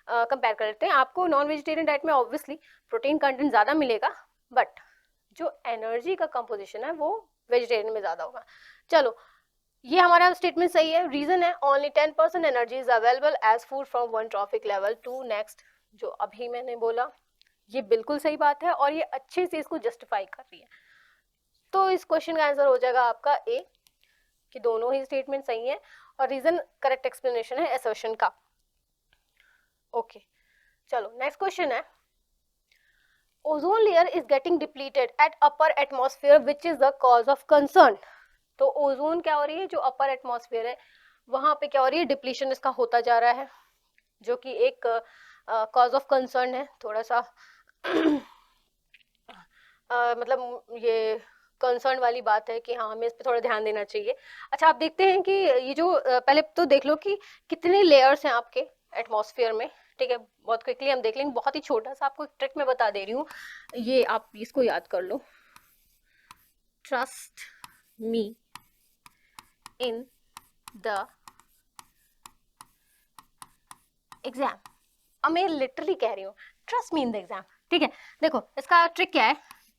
कंपेयर कर लेते हैं। आपको नॉन वेजिटेरियन डाइट में ऑब्वियसली प्रोटीन कंटेंट ज़्यादा मिलेगा, बट जो एनर्जी का कंपोजिशन है वो वेजिटेरियन में ज़्यादा होगा। चलो, ये हमारा स्टेटमेंट सही है। रीजन है only 10% energy is available as food from one trophic level to next, जो अभी मैंने बोला ये बिल्कुल सही बात है और ये अच्छे से इसको जस्टिफाई कर रही है। तो इस क्वेश्चन का आंसर हो जाएगा आपका ए, कि दोनों ही स्टेटमेंट सही है और रीजन करेक्ट एक्सप्लेनेशन है असर्शन का। ओके, चलो नेक्स्ट क्वेश्चन है, ozone layer is getting depleted at upper atmosphere which is the cause of concern. तो ओजोन क्या हो रही है, जो अपर एटमॉस्फेयर है वहां पे क्या हो रही है, डिप्लीशन इसका होता जा रहा है, जो कि एक कॉज ऑफ कंसर्न है। थोड़ा सा मतलब ये कंसर्न वाली बात है कि हाँ हमें इस पे थोड़ा ध्यान देना चाहिए। अच्छा, आप देखते हैं कि ये जो पहले तो देख लो कि कितने लेयर्स हैं आपके एटमॉस्फेयर में। ठीक है, बहुत क्विकली हम देख लेंगे, बहुत ही छोटा सा आपको एक ट्रिक में बता दे रही हूँ, ये आप इसको याद कर लो, trust me in the exam. अब मैं लिटरली कह रही हूँ, trust me in the exam. ठीक है, देखो इसका ट्रिक क्या है,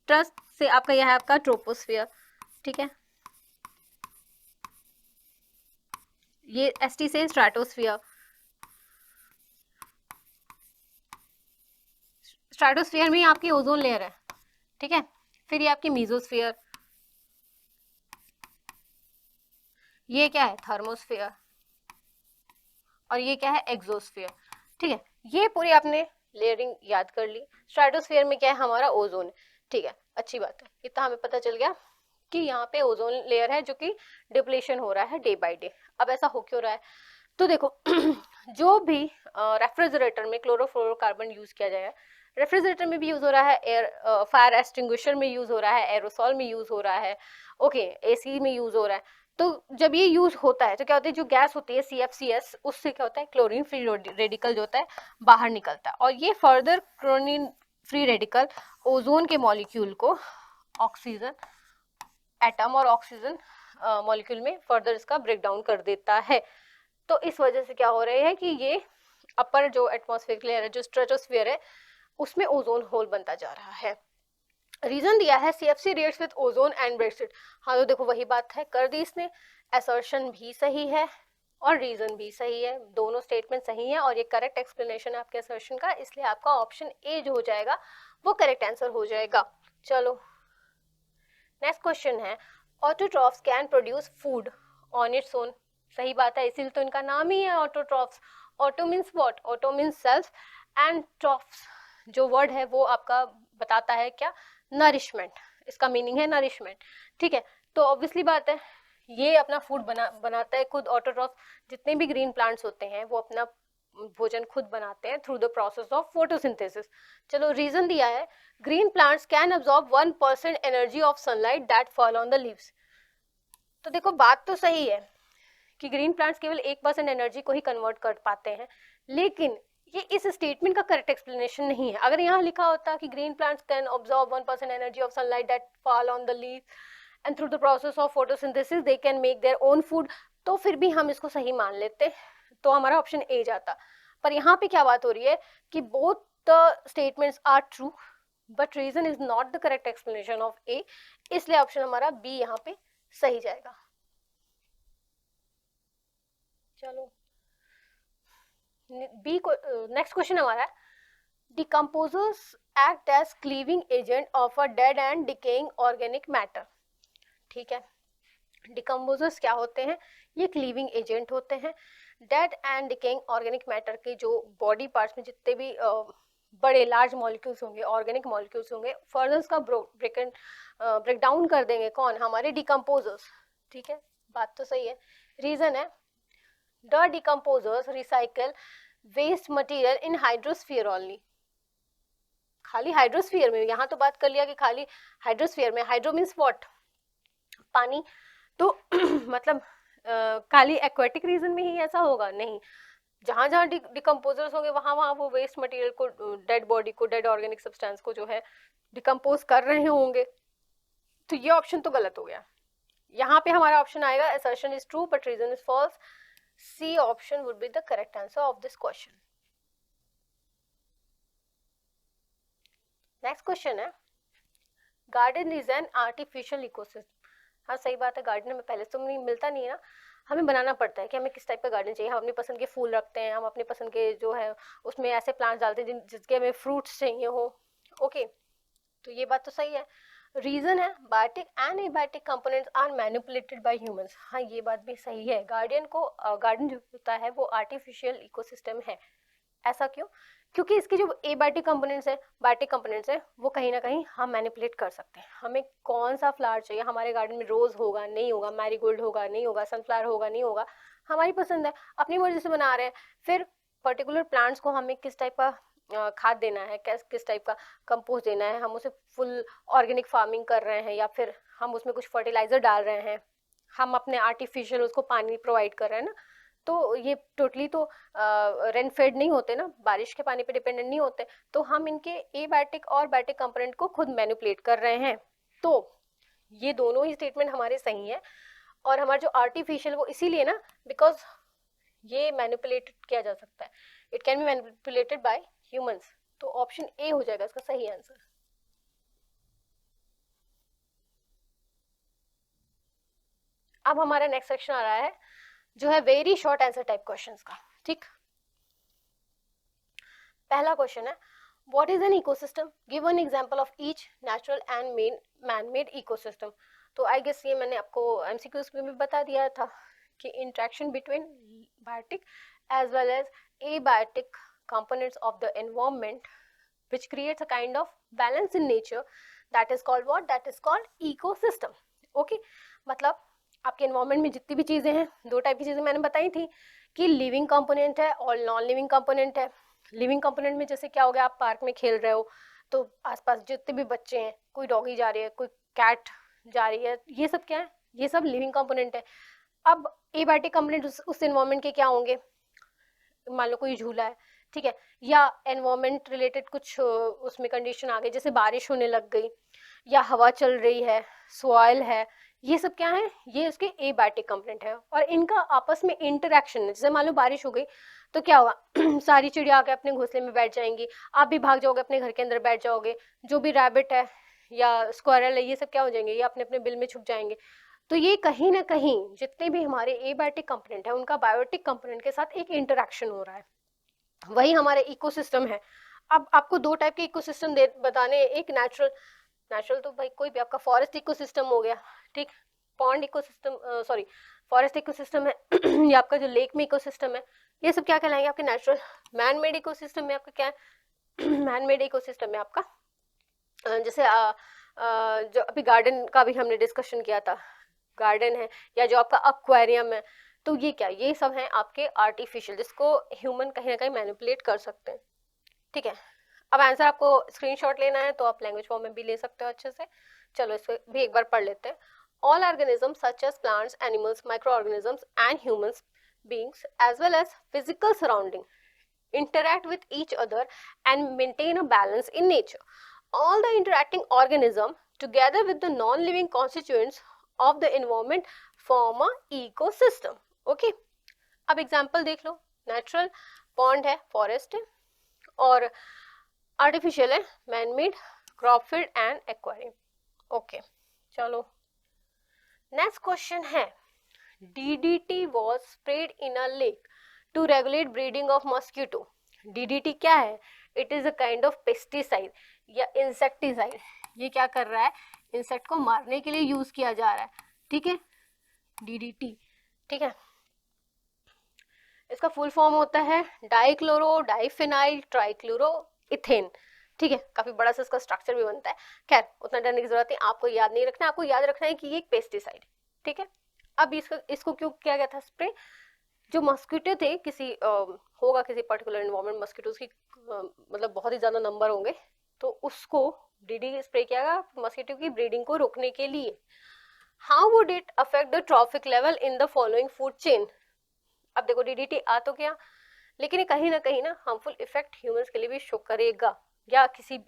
ट्रस्ट से आपका यह है आपका ट्रोपोस्फियर। ठीक है, ये एसटी से स्ट्रेटोस्फियर, स्ट्रेटोस्फियर में आपकी ओजोन लेयर है। ठीक है, फिर ये आपकी मीजोस्फियर, ये क्या है थर्मोस्फियर, और ये क्या है एक्सोस्फियर। ठीक है, ये पूरी आपने लेयरिंग याद कर ली। स्ट्रेटोस्फियर में क्या है हमारा ओजोन। ठीक है, अच्छी बात है, इतना हमें पता चल गया कि यहाँ पे ओजोन लेयर है जो कि डिप्लीशन हो रहा है डे बाय डे। अब ऐसा हो क्यों रहा है, तो देखो जो भी रेफ्रिजरेटर में क्लोरोफ्लोरोकार्बन यूज किया जाएगा, रेफ्रिजरेटर में भी यूज हो रहा है, एयर फायर एक्सटिंग्विशर में यूज हो रहा है, एरोसॉल में यूज हो रहा है, ओके एसी में यूज हो रहा है। तो जब ये यूज होता है तो क्या होता है, जो गैस होती है CFCS, उससे क्या होता है क्लोरीन फ्री रेडिकल जो होता है बाहर निकलता है, और ये further chlorine free radical ozone के मॉलिक्यूल को ऑक्सीजन एटम और ऑक्सीजन मॉलिक्यूल में फर्दर इसका ब्रेक डाउन कर देता है। तो इस वजह से क्या हो रहा है कि ये अपर जो एटमॉस्फेरिक लेयर है, जो स्ट्रेटोस्फीयर है, उसमें ओजोन होल बनता जा रहा है। रीजन दिया है CFC reacts with ozone and breaks it. हाँ, तो देखो वही बात है, कर दी इसने, असर्शन भी सही है और रीजन भी सही है, दोनों स्टेटमेंट सही है और ये करेक्ट एक्सप्लेनेशन है आपके असर्शन का, इसलिए आपका ऑप्शन ए जो हो जाएगा वो करेक्ट आंसर हो जाएगा। चलो नेक्स्ट क्वेश्चन है, autotrophs can produce food on its own. सही बात है, इसीलिए तो इनका नाम ही है autotrophs. Auto means what, auto means self, and troughs जो वर्ड है वो आपका बताता है क्या, नरिशमेंट, इसका मीनिंग है नरिशमेंट। ठीक है, तो ऑब्वियसली बात है ये अपना फूड बनाता है खुद। ऑटोट्रॉफ जितने भी ग्रीन प्लांट्स होते हैं वो अपना भोजन खुद बनाते हैं through the process of photosynthesis. चलो रीजन दिया है, green plants can absorb 1% energy of sunlight that fall on the leaves. तो देखो बात तो सही है कि ग्रीन प्लांट्स केवल 1% एनर्जी को ही कन्वर्ट कर पाते हैं, लेकिन ये इस स्टेटमेंट का करेक्ट एक्सप्लेनेशन नहीं है। अगर यहाँ लिखा होता कि green plants can absorb 1% energy of sunlight that fall on the leave and through the process of photosynthesis they can make their own food, तो फिर भी हम इसको सही मान लेते, तो हमारा ऑप्शन ए जाता। पर यहाँ पे क्या बात हो रही है कि both the statements are true but reason is not the correct explanation of A, इसलिए ऑप्शन हमारा बी यहाँ पे सही जाएगा। चलो बी को नेक्स्ट क्वेश्चन हमारा है, decomposers act as cleaving agent of a dead and decaying organic matter। ठीक है, decomposers क्या होते हैं, ये क्लीविंग एजेंट होते हैं dead and decaying organic matter के जो बॉडी पार्ट्स में जितने भी बड़े लार्ज मॉलिक्यूल्स होंगे, ऑर्गेनिक मॉलिक्यूल्स होंगे, फर्दर उसका ब्रेक डाउन कर देंगे कौन, हमारे डिकम्पोजर्स। ठीक है, बात तो सही है। रीजन है the decomposers recycle waste material in hydrosphere only. खाली हाइड्रोस्फीयर में, यहाँ तो बात कर लिया कि खाली हाइड्रोस्फीयर में, हाइड्रो मीन्स व्हाट, पानी, तो मतलब खाली एक्वेटिक रीजन में ही ऐसा होगा नहीं, जहाँ जहाँ डिकम्पोजर्स होंगे वहाँ वहाँ वो वेस्ट मटेरियल को, डेड बॉडी को, डेड ऑर्गेनिक सब्सटेंस को जो है डिकम्पोज कर रहे होंगे, तो ये ऑप्शन तो गलत हो गया। यहाँ पे हमारा ऑप्शन आएगा assertion is true but reason is false, C option would be the correct answer of this question। Next question है, garden is an artificial ecosystem. हाँ सही बात है, गार्डन हमें पहले तो नहीं मिलता नहीं है ना, हमें बनाना पड़ता है कि हमें किस टाइप का गार्डन चाहिए। हम अपनी पसंद के फूल रखते हैं, हम अपनी पसंद के जो है उसमें ऐसे प्लांट्स डालते हैं जिसके हमें फ्रूट्स चाहिए हो। ओके, तो ये बात तो सही है। रीजन है biotic and abiotic components are manipulated by humans. हाँ ये बात भी सही है, गार्डन जो होता है वो आर्टिफिशियल इकोसिस्टम है। ऐसा क्यों? क्योंकि इसके जो एबायोटिक कंपोनेंट्स है, बायोटिक कंपोनेंट्स है, वो कहीं ना कहीं हम मैनिपुलेट कर सकते हैं। हमें कौन सा फ्लावर चाहिए, हमारे गार्डन में रोज होगा नहीं होगा, मैरीगोल्ड होगा नहीं होगा, सनफ्लावर होगा नहीं होगा, हमारी पसंद है, अपनी मर्जी से बना रहे हैं। फिर पर्टिकुलर प्लांट्स को हमें किस टाइप का खाद देना है, किस टाइप का कंपोस्ट देना है, हम उसे फुल ऑर्गेनिक फार्मिंग कर रहे हैं या फिर हम उसमें कुछ फर्टिलाइजर डाल रहे हैं, हम अपने आर्टिफिशियल उसको पानी प्रोवाइड कर रहे हैं ना, तो ये टोटली तो रेन फेड नहीं होते ना, बारिश के पानी पे डिपेंडेंट नहीं होते, तो हम इनके एबायोटिक और बायोटिक कंपोनेंट को खुद मैनिपुलेट कर रहे हैं। तो ये दोनों ही स्टेटमेंट हमारे सही है, और हमारा जो आर्टिफिशियल वो इसीलिए ना बिकॉज ये मैनिपुलेटेड किया जा सकता है, it can be manipulated by humans, तो ऑप्शन ए हो जाएगा इसका सही आंसर। अब हमारा नेक्स्ट सेक्शन आ रहा है जो है very short answer type questions का। ठीक, पहला क्वेश्चन है, what is an ecosystem, give an example of each natural and man made ecosystem. तो आई गेस ये मैंने आपको एमसीक्यूज में भी बता दिया था कि interaction between biotic as well as abiotic components of the environment which creates a kind of balance in nature, that is called what, that is called ecosystem। okay, मतलब आपके एनवायरमेंट में जितनी भी चीजें हैं, दो टाइप की चीजें मैंने बताई थी कि लिविंग कंपोनेंट है और नॉन लिविंग कंपोनेंट है। लिविंग कंपोनेंट में जैसे क्या हो गया, आप पार्क में खेल रहे हो तो आसपास जितने भी बच्चे हैं, कोई डॉगी जा रही है, कोई कैट जा रही है, ये सब क्या है, ये सब लिविंग कंपोनेंट है। अब एबायोटिक कंपोनेंट उस एनवायरमेंट के क्या होंगे, मान लो कोई झूला है, ठीक है, या एनवायरमेंट रिलेटेड कुछ उसमें कंडीशन आ गई, जैसे बारिश होने लग गई या हवा चल रही है, सॉइल है, ये सब क्या है, ये उसके एबायोटिक कंपोनेंट है। और इनका आपस में इंटरेक्शन है, जैसे मान लो बारिश हो गई तो क्या होगा सारी चिड़िया आके अपने घोंसले में बैठ जाएंगी, आप भी भाग जाओगे अपने घर के अंदर बैठ जाओगे, जो भी रैबिट है या स्क्वायरल है ये सब क्या हो जाएंगे, ये अपने अपने बिल में छुप जाएंगे। तो ये कहीं ना कहीं जितने भी हमारे एबायोटिक कंपोनेंट है उनका बायोटिक कंपोनेंट के साथ एक इंटरेक्शन हो रहा है, वही हमारे इकोसिस्टम है। अब आपको दो टाइप के इकोसिस्टम बताने, एक नेचुरल तो भाई कोई भी, आपका फॉरेस्ट इकोसिस्टम हो गया, ठीक, pond ecosystem, sorry forest ecosystem है या आपका जो लेक में इकोसिस्टम है, ये सब क्या कहलाएंगे आपके नेचुरल। मैन मेड इकोसिस्टम में आपका क्या है मैन मेड इकोसिस्टम में आपका जैसे जो अभी गार्डन का भी हमने डिस्कशन किया था, गार्डन है या जो आपका एक्वेरियम है, तो ये क्या, ये सब हैं आपके आर्टिफिशियल, जिसको ह्यूमन कहीं ना कहीं मैनिपुलेट कर सकते हैं। ठीक है, अब आंसर आपको स्क्रीनशॉट लेना है तो आप लैंग्वेज फॉर्म में भी ले सकते हो अच्छे से। चलो इसको भी एक बार पढ़ लेते हैं। All organisms such as plants, animals, micro organisms and humans beings as well as physical surrounding interact with each other and maintain a balance in nature. All the interacting organisms together with the non-living constituents of the environment form a ecosystem. Okay, अब example देख लो, natural pond है, forest है, और artificial है, man made, crop field and aquarium. Okay, चलो next question है, DDT was sprayed in a lake to regulate breeding of mosquito. DDT क्या है? It is a kind of pesticide या insecticide. ये क्या कर रहा है? इंसेक्ट को मारने के लिए यूज किया जा रहा है. ठीक है, DDT. ठीक है, इसका फुल फॉर्म होता है डाइक्लोरो डाइफिनाइल ट्राइक्लोरो इथेन. ठीक है, काफी बड़ा सा इसका स्ट्रक्चर भी बनता है. खैर, उतना डरने की जरूरत नहीं, आपको याद नहीं रखना, आपको याद रखना है कि ये एक पेस्टिसाइड. ठीक है, अब इसको क्यों किया गया था स्प्रे? जो मस्किटो थे, किसी होगा किसी पर्टिकुलर एनवायरमेंट मस्किटोज की मतलब बहुत ही ज्यादा नंबर होंगे, तो उसको DDT स्प्रे किया गया मस्किटो की ब्रीडिंग को रोकने के लिए. How would it affect the traffic level in the following food chain? अब देखो, DDT आ तो गया, लेकिन ये कहीं ना हार्मफुल इफेक्ट ह्यूमंस के लिए भी शो करेगा, या किसी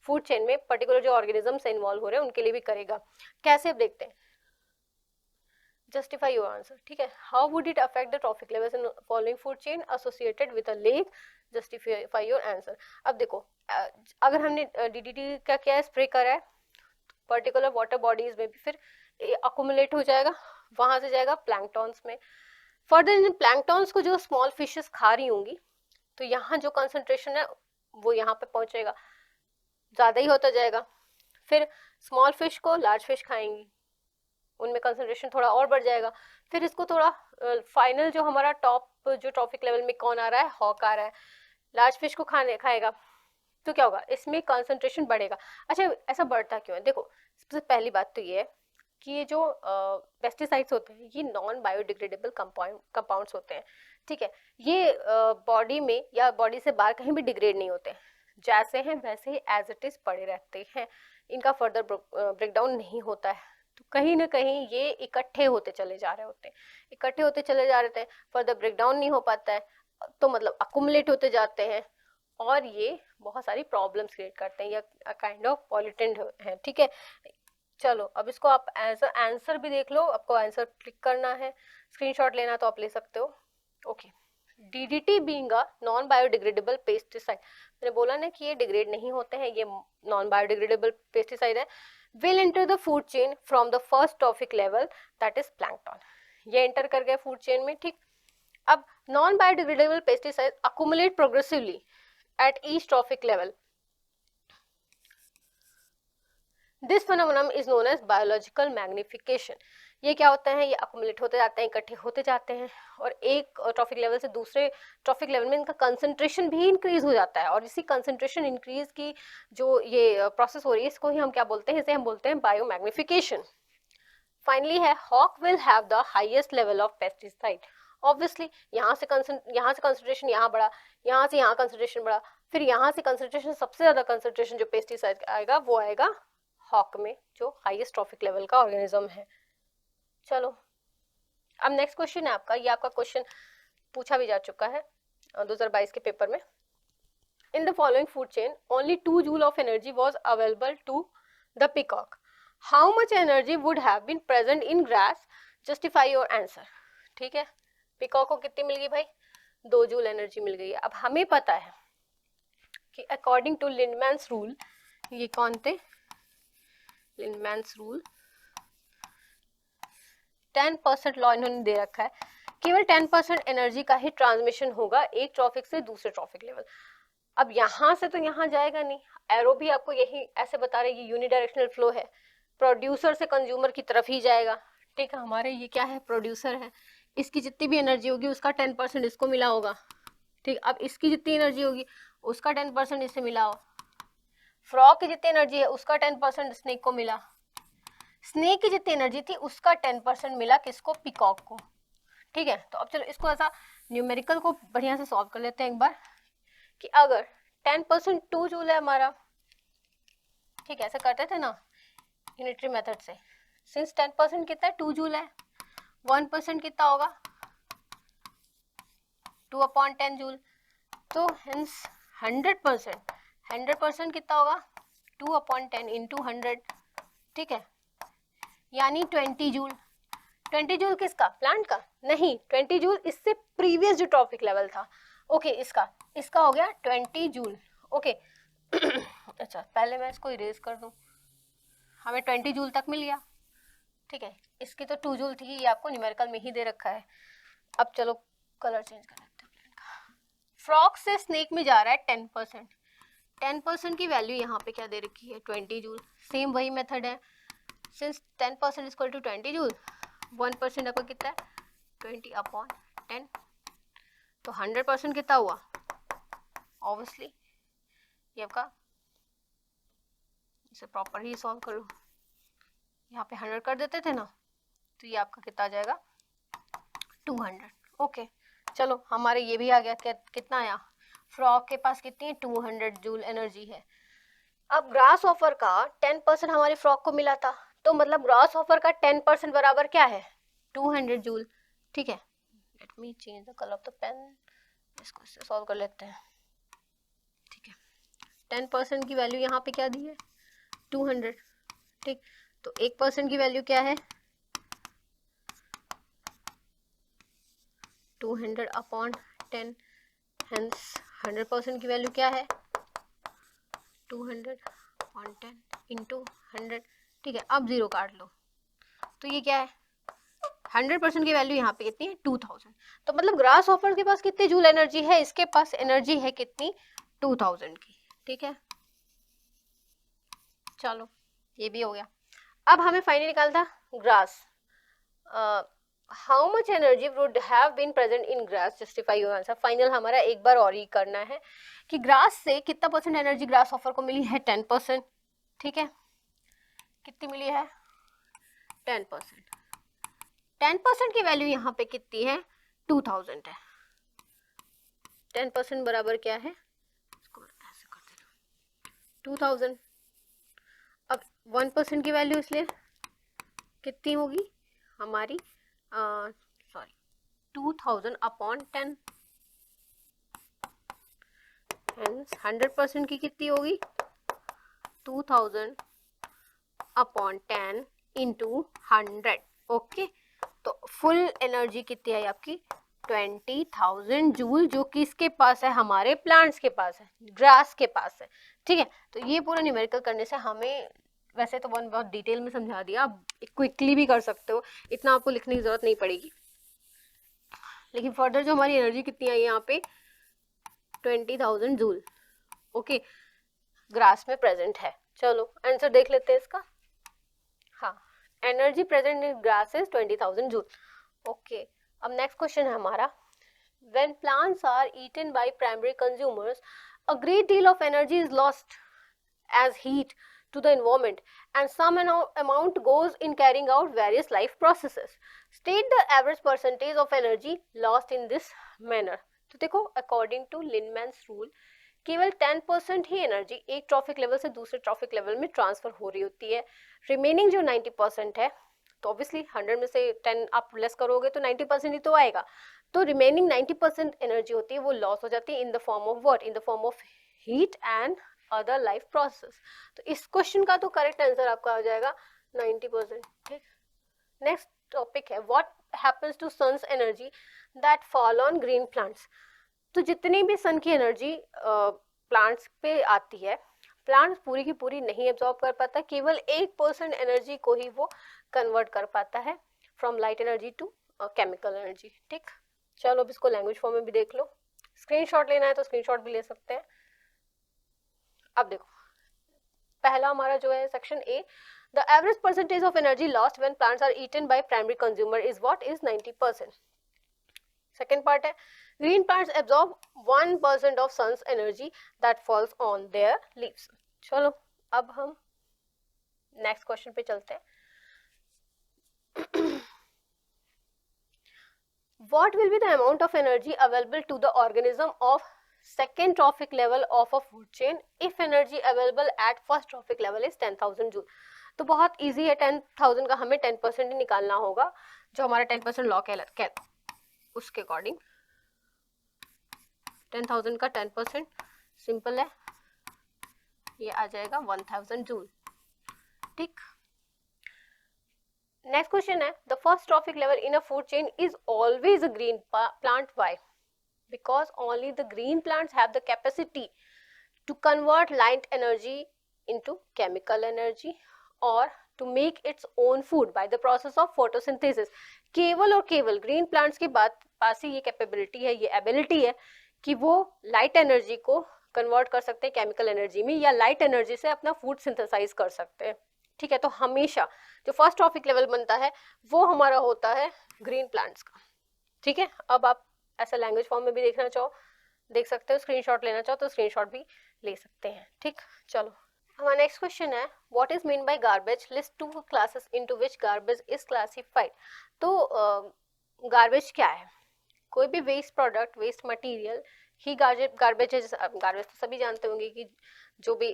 फूड चेन में पर्टिकुलर जो ऑर्गेनिजम्स इन्वॉल्व हो रहे हैं उनके लिए भी करेगा. कैसे, अब देखते हैं. Justify your answer. ठीक है, how would it affect the trophic levels in following food chain associated with a lake? Justify your answer. अब देखो, अगर हमने DDT का क्या है, स्प्रे करा है पर्टिकुलर वाटर बॉडीज में, भी फिर अकोमुलेट हो जाएगा, वहां से जाएगा प्लैंकटॉन्स में. फर्दर इन प्लैंकटॉन्स को जो स्मॉल फिशेस खा रही होंगी, तो यहाँ जो कंसंट्रेशन है वो यहाँ पे पहुंचेगा, ज्यादा ही होता जाएगा. फिर स्मॉल फिश को लार्ज फिश खाएंगी, उनमें कंसंट्रेशन थोड़ा और बढ़ जाएगा. फिर इसको थोड़ा फाइनल जो हमारा टॉप जो ट्रॉफिक लेवल में कौन आ रहा है, हॉक आ रहा है, लार्ज फिश को खाएगा, तो क्या होगा, इसमें कंसंट्रेशन बढ़ेगा. अच्छा, ऐसा बढ़ता क्यों है? देखो, सबसे पहली बात तो ये है कि ये जो पेस्टिसाइड्स होते हैं, ये नॉन बायोडिग्रेडेबल कंपाउंड्स होते हैं. ठीक है, ये बॉडी में या बॉडी से बाहर कहीं भी डिग्रेड नहीं होते, जैसे हैं वैसे ही एज इट इज पड़े रहते हैं, इनका फर्दर ब्रेकडाउन नहीं होता है. तो कहीं ना कहीं ये इकट्ठे होते चले जा रहे होते हैं, फर्दर ब्रेकडाउन नहीं हो पाता है, तो मतलब अकुमुलेट होते जाते हैं, और ये बहुत सारी प्रॉब्लम्स क्रिएट करते हैं, या काइंड ऑफ पॉल्यूटेंट है. ठीक है, चलो अब इसको आप एज अ आंसर भी देख लो, आपको आंसर क्लिक करना है, स्क्रीनशॉट लेना तो आप ले सकते हो. Okay, DDT being a non biodegradable pesticide, मैंने बोला ना कि ये डिग्रेड नहीं होते हैं, ये नॉन बायोडिग्रेडेबल पेस्टिसाइड है. Will enter the food chain from the first trophic level, that is plankton. ये एंटर कर गए फूड चेन में. ठीक, अब non biodegradable pesticide accumulate progressively at each trophic level. This phenomenon is known as biological magnification. ये क्या होता है, ये अकुमुलेट होते जाते हैं, इकट्ठे होते जाते हैं, और एक ट्रॉफिक लेवल से दूसरे ट्रॉफिक लेवल में इनका कंसंट्रेशन भी इंक्रीज हो जाता है. और इसी कंसंट्रेशन इंक्रीज की जो ये प्रोसेस हो रही है, इसको ही हम क्या बोलते हैं, इसे हम बोलते हैं बायो मैग्निफिकेशन. फाइनली है, hawk will have the highest level of pesticide. Obviously यहाँ से कंसंट्रेशन यहाँ बढ़ा, यहाँ से यहाँ कंसंट्रेशन बढ़ा, फिर यहाँ से कंसंट्रेशन, सबसे ज्यादा कंसंट्रेशन जो पेस्टिसाइड आएगा वो आएगा हॉक में, जो हाईएस्ट ट्रॉफिक लेवल का ऑर्गेनिज्म है. चलो, अब नेक्स्ट क्वेश्चन है आपका, ये आपका क्वेश्चन पूछा भी जा चुका है 2022 के पेपर में. In the following food chain only 2 joule of energy was available to the peacock. How much energy would have been present in grass? Justify your answer. ठीक है, पीकॉक को कितनी मिल गई भाई? 2 जूल एनर्जी मिल गई है. अब हमें पता है कि अकॉर्डिंग टू लिंडमैन्स रूल, ये कौन थे, लिंडमैन्स रूल, 10% लॉ इन्होंने दे रखा है, केवल 10% एनर्जी का ही ट्रांसमिशन होगा एक ट्रॉफिक से दूसरे ट्रॉफिक लेवल. अब यहाँ से तो यहाँ जाएगा नहीं, एरो भी आपको यही ऐसे बता रहे, ये यूनिडायरेक्शनल फ्लो है, प्रोड्यूसर से कंज्यूमर की तरफ ही जाएगा. ठीक है, हमारे ये क्या है, प्रोड्यूसर है, इसकी जितनी भी एनर्जी होगी उसका 10% इसको मिला होगा. ठीक, अब इसकी जितनी एनर्जी होगी उसका 10% इससे मिला हो. फ्रॉग की जितनी एनर्जी है उसका 10% स्नेक को मिला, स्नेक की जितनी एनर्जी थी उसका 10% मिला किसको, पीकॉक को. ठीक है, तो अब चलो इसको ऐसा न्यूमेरिकल को बढ़िया से सॉल्व कर लेते हैं एक बार, कि अगर 10% 2 जूल है हमारा, ठीक है, ऐसे करते थे ना यूनिटरी मेथड से, सिंस 10% कितना है, 2 जूल है, 1% कितना होगा, 2/10 जूल. तो हेंस 100% कितना होगा 2/10 इंटू 100, ठीक है, यानी 20 जूल। 20 जूल किसका, प्लांट का? नहीं, 20 जूल इससे प्रीवियस जो ट्रॉपिक लेवल था, ओके, इसका हो गया 20 जूल, ओके। अच्छा, पहले मैं इसको इरेज कर दूं, हमें 20 जूल तक मिल गया, ठीक है। इसकी तो 2 जूल थी, ये आपको न्यूमेरिकल में ही दे रखा है। अब चलो कलर चेंज कर लेते हैं प्लेन का। फ्रॉग से स्नेक में जा रहा है 10%, 10% की वैल्यू यहाँ पे क्या दे रखी है 20 जूल। सेम वही मेथड है, since 10% is equal to 20 joule, 1% आपका कितना है 20/10, तो 100% कितना हुआ, ऑब्वियसली ये आपका, इसे प्रॉपर ही सॉल्व करो, यहाँ पे 100 कर देते थे ना, तो ये आपका कितना आ जाएगा 200, ओके। चलो हमारे ये भी आ गया, कितना आया, फ्रॉग के पास कितनी है 200 जूल एनर्जी है। अब ग्रास ऑफर का 10% हमारे फ्रॉग को मिला था, तो मतलब ग्रास ऑफर का 10% बराबर क्या है 200 जूल, ठीक है। Let me change the colour of the pen, इसको इससे सॉल्व कर लेते हैं, ठीक है। 10% की वैल्यू यहाँ पे क्या दी है 200, ठीक, तो 1% की वैल्यू क्या है 200/10, हेंस 100% की वैल्यू क्या है 200/10 इंटू 100, ठीक है। अब 0 काट लो, तो ये क्या है 100% की वैल्यू यहाँ पे कितनी है 2000, तो मतलब ग्रास ऑफर के पास कितनी जूल एनर्जी है, इसके पास एनर्जी है कितनी 2000 की, ठीक है। चलो ये भी हो गया। अब हमें फाइनली निकालना grass, how much energy would have been present in grass, justify your answer. Final हमारा एक बार और ही करना है कि ग्रास से कितना परसेंट एनर्जी ग्रास ऑफर को मिली है 10%, ठीक है, कितनी मिली है 10%, 10% की वैल्यू यहाँ पे कितनी है 2000 है, 10% बराबर क्या है, इसको ऐसे कर देना 2000। अब 1% की वैल्यू इसलिए कितनी होगी हमारी, सॉरी 2000/10, हेंस 100% की कितनी होगी 2000/10 इंटू 100, ओके। तो फुल एनर्जी कितनी है आपकी 20,000 जूल, जो कि इसके पास है, हमारे प्लांट्स के पास है, ग्रास के पास है, ठीक है। तो ये पूरा न्यूमेरिकल करने से हमें, वैसे तो बहुत डिटेल में समझा दिया, आप क्विकली भी कर सकते हो, इतना आपको लिखने की जरूरत नहीं पड़ेगी, लेकिन फर्दर जो हमारी एनर्जी कितनी आई यहाँ पे 20,000 जूल, ओके, ग्रास में प्रेजेंट है। चलो आंसर देख लेते हैं इसका, हाँ, energy present in grass is 20,000 joule, okay. अब नेक्स्ट क्वेश्चन है हमारा, when plants are eaten by primary consumers, a great deal of energy is lost as heat to the environment and some amount goes in carrying out various life processes. State the average percentage of energy lost in this manner. तो देखो according to Lindeman's rule केवल 10% ही energy एक trophic level से दूसरे trophic level में transfer हो रही होती है, रिमेनिंग जो 90% है, तो ऑब्वियसली 100 में से 10 आप लेस करोगे तो 90% ही तो आएगा, तो रिमेनिंग 90% एनर्जी होती है वो लॉस हो जाती है in the form of what, in the form of heat and other life process. तो इस क्वेश्चन का तो करेक्ट आंसर आपका आ जाएगा 90%, ठीक। नेक्स्ट टॉपिक है what happens to sun's energy that fall on green plants. तो जितनी भी सन की एनर्जी प्लांट्स पे आती है, प्लांट्स पूरी की पूरी नहीं एब्जॉर्ब कर पाता, केवल 1% एनर्जी को ही वो कन्वर्ट कर पाता है from light energy to chemical energy, ठीक। चलो अब इसको लैंग्वेज फॉर्म में भी देख लो, स्क्रीनशॉट लेना है तो स्क्रीनशॉट भी ले सकते हैं। अब देखो पहला हमारा जो है section A, the average percentage of energy lost when plants are eaten by primary consumer is what, is 90%। Second part है green plants absorb 1% of sun's energy that falls on their leaves। चलो अब हम next question पे चलते हैं। What will be the amount of energy available to the organism of second trophic level of a food chain if energy available at first trophic level is 10,000 joule। तो बहुत easy है, 10,000 का हमें 10% ही निकालना होगा, जो हमारा 10% लॉ है उसके अकॉर्डिंग। 10,000 का 10% सिंपल है, ये आ जाएगा 1000 जूल। ठीक, नेक्स्ट क्वेश्चन है, the first trophic level in a food chain is always a green plant, why? Because only the green plants have the capacity to convert light energy into chemical energy or to make its own food by the process of photosynthesis। केवल और केवल green plants के पास ही ये capability है, ये ability है कि वो लाइट एनर्जी को कन्वर्ट कर सकते हैं केमिकल एनर्जी में, या लाइट एनर्जी से अपना फूड सिंथेसाइज कर सकते हैं। ठीक है, तो हमेशा जो फर्स्ट ट्रॉफिक लेवल बनता है वो हमारा होता है ग्रीन प्लांट्स का। ठीक है, अब आप ऐसा लैंग्वेज फॉर्म में भी देखना चाहो देख सकते हो, स्क्रीनशॉट लेना चाहो तो स्क्रीनशॉट भी ले सकते हैं। ठीक, चलो हमारा नेक्स्ट क्वेश्चन है, what is mean by garbage, list two classes into which garbage is classified. तो गार्बेज क्या है? कोई भी वेस्ट प्रोडक्ट, वेस्ट मटेरियल ही गार्बेज है। गार्बेज तो सभी जानते होंगे कि जो भी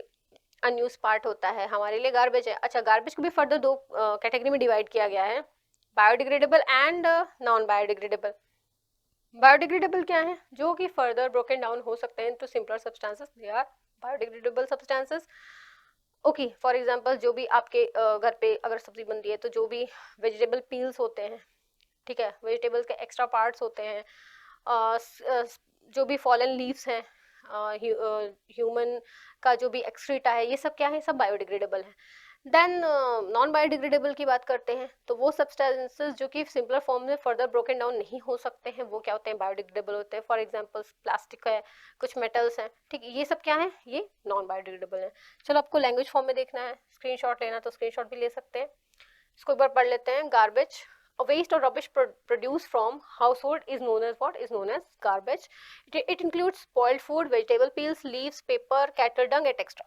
अनयूज पार्ट होता है हमारे लिए गार्बेज है। अच्छा, गार्बेज को भी फर्दर दो कैटेगरी में डिवाइड किया गया है, biodegradable and non biodegradable. Biodegradable क्या है? जो कि फर्दर ब्रोकन डाउन हो सकते हैं into simpler substances, they are biodegradable substances. Okay, for example जो भी आपके घर पे अगर सब्जी बनती है तो जो भी वेजिटेबल पील्स होते हैं, ठीक है, वेजिटेबल्स के एक्स्ट्रा पार्ट्स होते हैं, जो भी फॉलन लीव्स हैं, ह्यूमन का जो भी एक्सक्रीटा है, ये सब क्या है? सब बायोडिग्रेडेबल है। देन नॉन बायोडिग्रेडेबल की बात करते हैं तो वो सब्सटेंसेस जो कि सिंपलर फॉर्म में फर्दर ब्रोकन डाउन नहीं हो सकते हैं, वो क्या होते हैं? बायोडिग्रेडेबल होते हैं। फॉर एग्जांपल प्लास्टिक है, कुछ मेटल्स हैं, ठीक है, ये सब क्या है? ये नॉन बायोडिग्रेडेबल है। चलो आपको लैंग्वेज फॉर्म में देखना है, स्क्रीनशॉट लेना तो स्क्रीनशॉट भी ले सकते हैं। इसको एक बार पढ़ लेते हैं। Garbage, a waste or rubbish produced from household is known as what? Is known as garbage. It includes spoiled food, vegetable peels, leaves, paper, cattle dung, etc.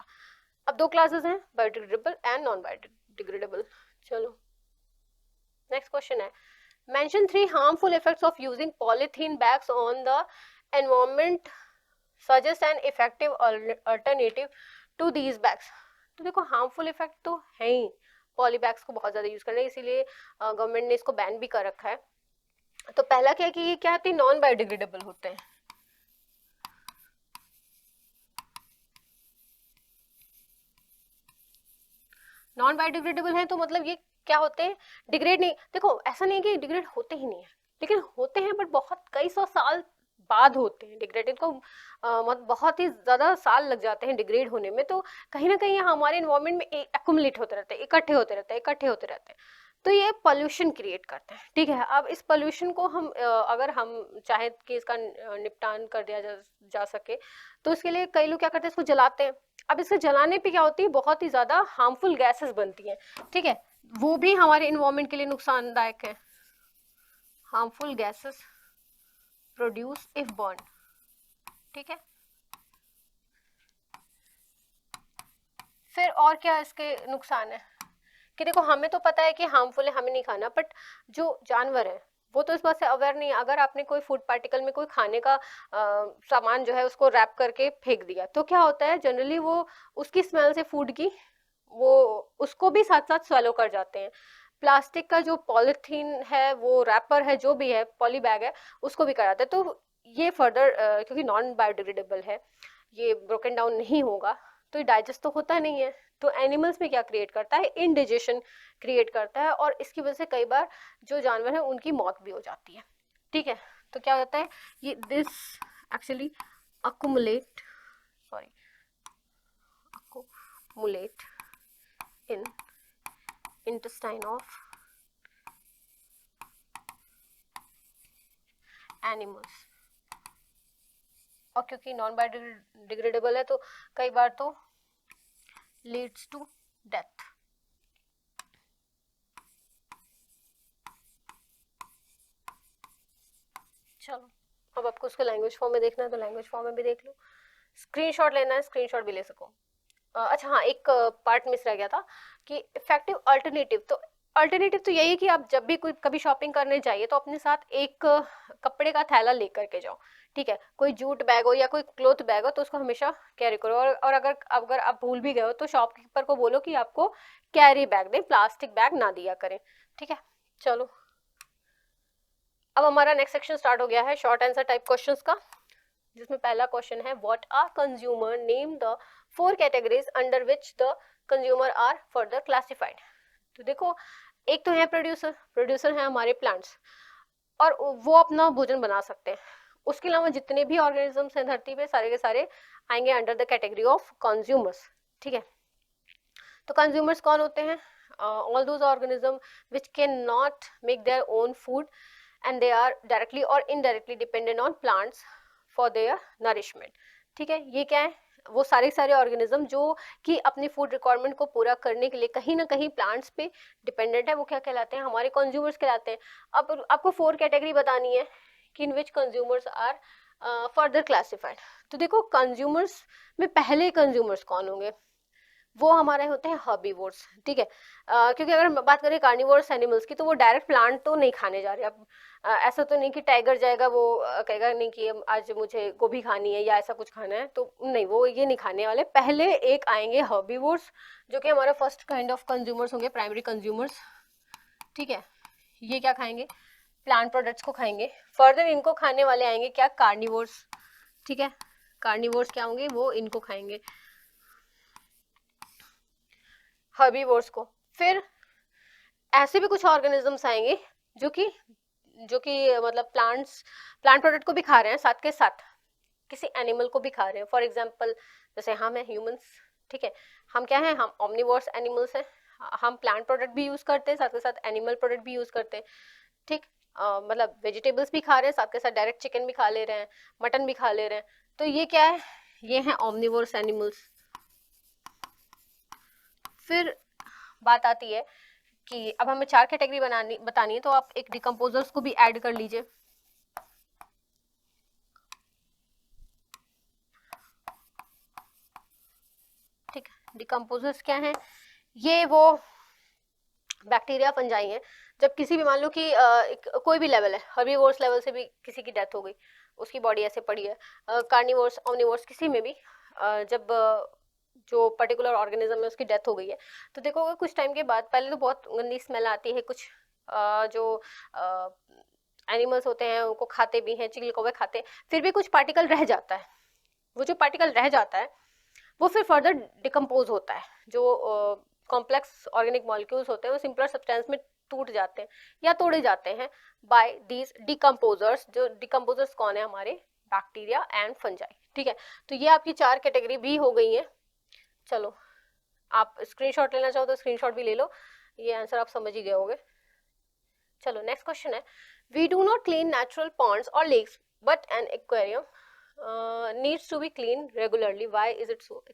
अब दो क्लासेस हैं, बायोडिग्रेडेबल एंड नॉन बायोडिग्रेडेबल। चलो next question है, mention 3 harmful effects of using polythene bags on the environment, suggest an effective alternative to these bags. तो देखो harmful effect तो है ही, poly bags को बहुत ज़्यादा यूज़ करना है, इसीलिए गवर्नमेंट ने इसको बैन भी कर रखा है। तो पहला क्या है कि ये क्या होते हैं? नॉन बायोडिग्रेडेबल होते हैं। नॉन बायोडिग्रेडेबल है तो मतलब ये क्या होते हैं? डिग्रेड नहीं, देखो ऐसा नहीं कि डिग्रेड होते ही नहीं है, लेकिन होते हैं बट बहुत कई सौ साल बाद होते हैं डिग्रेड। इनको बहुत ही ज़्यादा साल लग जाते हैं डिग्रेड होने में, तो कहीं ना कहीं हमारे इन्वायरमेंट में एक्युमुलेट होते रहते हैं, इकट्ठे होते रहते हैं, इकट्ठे होते रहते हैं, तो ये पोल्यूशन क्रिएट करते हैं। ठीक है, अब इस पोल्यूशन को हम अगर हम चाहें कि इसका निपटान कर दिया जा सके तो इसके लिए कई लोग क्या करते हैं? इसको जलाते हैं। अब इसे जलाने पे क्या होती है? बहुत ही ज़्यादा हार्मफुल गैसेस बनती हैं, ठीक है, वो भी हमारे इन्वायरमेंट के लिए नुकसानदायक है। Harmful gases produce if burn, ठीक है। फिर और क्या इसके नुकसान है कि देखो हमें तो पता है कि हार्मफुल है, हमें नहीं खाना, बट जो जानवर है वो तो इस बात से अवेयर नहीं है। अगर आपने कोई फूड पार्टिकल में कोई खाने का सामान जो है उसको रैप करके फेंक दिया तो क्या होता है? जनरली वो उसकी स्मेल से फूड की वो उसको भी साथ साथ स्वेलो कर जाते हैं। प्लास्टिक का जो पॉलीथीन है, वो रैपर है, जो भी है, पॉली बैग है, उसको भी कराते हैं। तो ये फर्दर क्योंकि नॉन बायोडिग्रेडेबल है, ये ब्रोकन डाउन नहीं होगा तो ये डाइजेस्ट तो होता नहीं है, तो एनिमल्स में क्या क्रिएट करता है? इंडाइजेशन क्रिएट करता है, और इसकी वजह से कई बार जो जानवर है उनकी मौत भी हो जाती है। ठीक है, तो क्या होता है? ये this actually accumulate in intestine of animals, और क्योंकि नॉन बायोडिग्रेडेबल है तो कई बार तो लीड्स टू डेथ। चलो अब आपको उसको लैंग्वेज फॉर्म में देखना है तो लैंग्वेज फॉर्म में भी देख लो, स्क्रीनशॉट लेना है स्क्रीनशॉट भी ले सको। अच्छा हाँ, एक पार्ट मिस रह गया था कि इफेक्टिव अल्टरनेटिव। तो अल्टरनेटिव तो यही है कि आप जब भी कोई कभी शॉपिंग करने जाइए तो अपने साथ एक कपड़े का थैला लेकर के जाओ, ठीक है, कोई जूट बैग हो या कोई क्लोथ बैग हो तो उसको हमेशा कैरी करो। और अगर अगर आप भूल भी गए हो तो शॉपकीपर को बोलो कि आपको कैरी बैग दें, प्लास्टिक बैग ना दिया करें। ठीक है, चलो अब हमारा नेक्स्ट सेक्शन स्टार्ट हो गया है, शॉर्ट आंसर टाइप क्वेश्चंस का। जिसमें पहला क्वेश्चन है what are consumer, name the 4 categories under which the consumer are further classified. तो देखो, एक तो है प्रोड्यूसर, प्रोड्यूसर है हमारे प्लांट्स, और वो अपना भोजन बना सकते हैं। उसके अलावा जितने भी ऑर्गेनिजम्स हैं धरती पे, सारे के सारे आएंगे under the category of consumers. ठीक है, तो कंज्यूमर्स कौन होते हैं? All those organism which can not make their own food and they are directly और indirectly dependent on plants for their nourishment. ठीक है, ये क्या है? वो सारे सारे ऑर्गेनिज्म जो कि अपनी फूड रिक्वायरमेंट को पूरा करने के लिए कहीं ना कहीं प्लांट्स पे डिपेंडेंट है, वो क्या कहलाते हैं? हमारे कंज्यूमर्स कहलाते हैं। अब आपको 4 कैटेगरी बतानी है कि इन विच कंज्यूमर्स आर फर्दर क्लासिफाइड। तो देखो, कंज्यूमर्स में पहले कंज्यूमर्स कौन होंगे? वो हमारे होते हैं हर्बीवोर्स। ठीक है, क्योंकि अगर हम बात करें कार्निवोरस एनिमल्स की, तो वो डायरेक्ट प्लांट तो नहीं खाने जा रहे। अब ऐसा तो नहीं कि टाइगर जाएगा, वो कहेगा नहीं कि आज मुझे गोभी खानी है या ऐसा कुछ खाना है, तो नहीं, वो ये नहीं खाने वाले। पहले एक आएंगे हर्बीवोर्स, जो कि हमारा फर्स्ट काइंड ऑफ कंज्यूमर्स होंगे, प्राइमरी कंज्यूमर्स। ठीक है, ये क्या खाएंगे? प्लांट प्रोडक्ट्स को खाएंगे। फर्दर इनको खाने वाले आएंगे क्या? कार्निवोर्स। ठीक है, कार्निवोर्स क्या होंगे? वो इनको खाएंगे, हर्बीवोर्स को। फिर ऐसे भी कुछ ऑर्गेनिजम्स आएंगे जो कि मतलब प्लांट प्रोडक्ट को भी खा रहे हैं, साथ के साथ किसी एनिमल को भी खा रहे हैं। फॉर एग्जांपल जैसे हम हैं ह्यूमंस। ठीक है, हम क्या हैं? हम ओमनिवोर्स एनिमल्स हैं। हम प्लांट प्रोडक्ट भी यूज करते हैं, साथ के साथ एनिमल प्रोडक्ट भी यूज करते हैं। ठीक, मतलब वेजिटेबल्स भी खा रहे हैं, साथ के साथ डायरेक्ट चिकन भी खा ले रहे हैं, मटन भी खा ले रहे हैं। तो ये क्या है? ये है ओमनिवोर्स एनिमल्स। फिर बात आती है कि अब हमें 4 कैटेगरी बतानी है, तो आप एक डिकम्पोजर्स को भी ऐड कर लीजिए। ठीक, डिकम्पोजर्स क्या है? ये वो बैक्टीरिया फंजाई हैं। जब किसी भी, मान लो कि कोई भी लेवल है, हर्बीवोर्स लेवल से भी किसी की डेथ हो गई, उसकी बॉडी ऐसे पड़ी है, कार्निवोर्स, ओमनिवोर्स, किसी में भी जब जो पर्टिकुलर ऑर्गेनिज्म है उसकी डेथ हो गई है, तो देखोगे कुछ टाइम के बाद, पहले तो बहुत गंदी स्मेल आती है, कुछ जो एनिमल्स होते हैं उनको खाते भी हैं, चिल कौवे खाते हैं, फिर भी कुछ पार्टिकल रह जाता है। वो जो पार्टिकल रह जाता है वो फिर फर्दर डिकम्पोज होता है। जो कॉम्प्लेक्स ऑर्गेनिक मॉलिक्यूल्स होते हैं वो सिंपलर सब्सटेंस में टूट जाते हैं या तोड़े जाते हैं बाय दीज डिकम्पोजर्स। जो डिकम्पोजर्स कौन है? हमारे बैक्टीरिया एंड फंजाई। ठीक है, तो ये आपकी 4 कैटेगरी भी हो गई है। चलो, आप स्क्रीनशॉट लेना चाहो तो स्क्रीनशॉट भी ले लो, ये आंसर आप समझ ही गए होंगे। चलो, नेक्स्ट क्वेश्चन है, we do not clean natural ponds और lakes but an aquarium needs to be clean regularly, why is it so?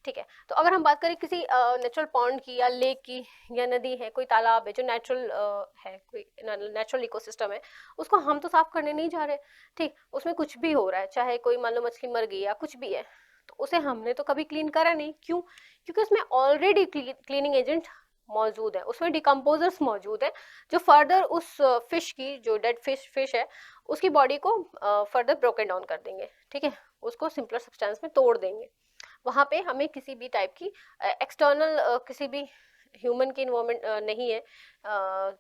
ठीक है, तो अगर हम बात करें किसी नेचुरल पॉन्ड की या लेक की या नदी है, कोई तालाब है जो नेचुरल है, कोई नेचुरल इकोसिस्टम है, उसको हम तो साफ करने नहीं जा रहे। ठीक, उसमें कुछ भी हो रहा है, चाहे कोई मान लो मछली मर गई या कुछ भी है, तो उसे हमने तो कभी क्लीन करा नहीं। क्यों? क्योंकि उसमें ऑलरेडी क्लीनिंग एजेंट मौजूद है, उसमें डिकम्पोजर्स मौजूद है, जो फर्दर उस फिश की, जो डेड फिश है, उसकी बॉडी को फर्दर ब्रोकन डाउन कर देंगे। ठीक है, उसको सिंपलर सब्सटेंस में तोड़ देंगे। वहाँ पे हमें किसी भी टाइप की एक्सटर्नल किसी भी ह्यूमन की इन्वॉल्वमेंट नहीं है,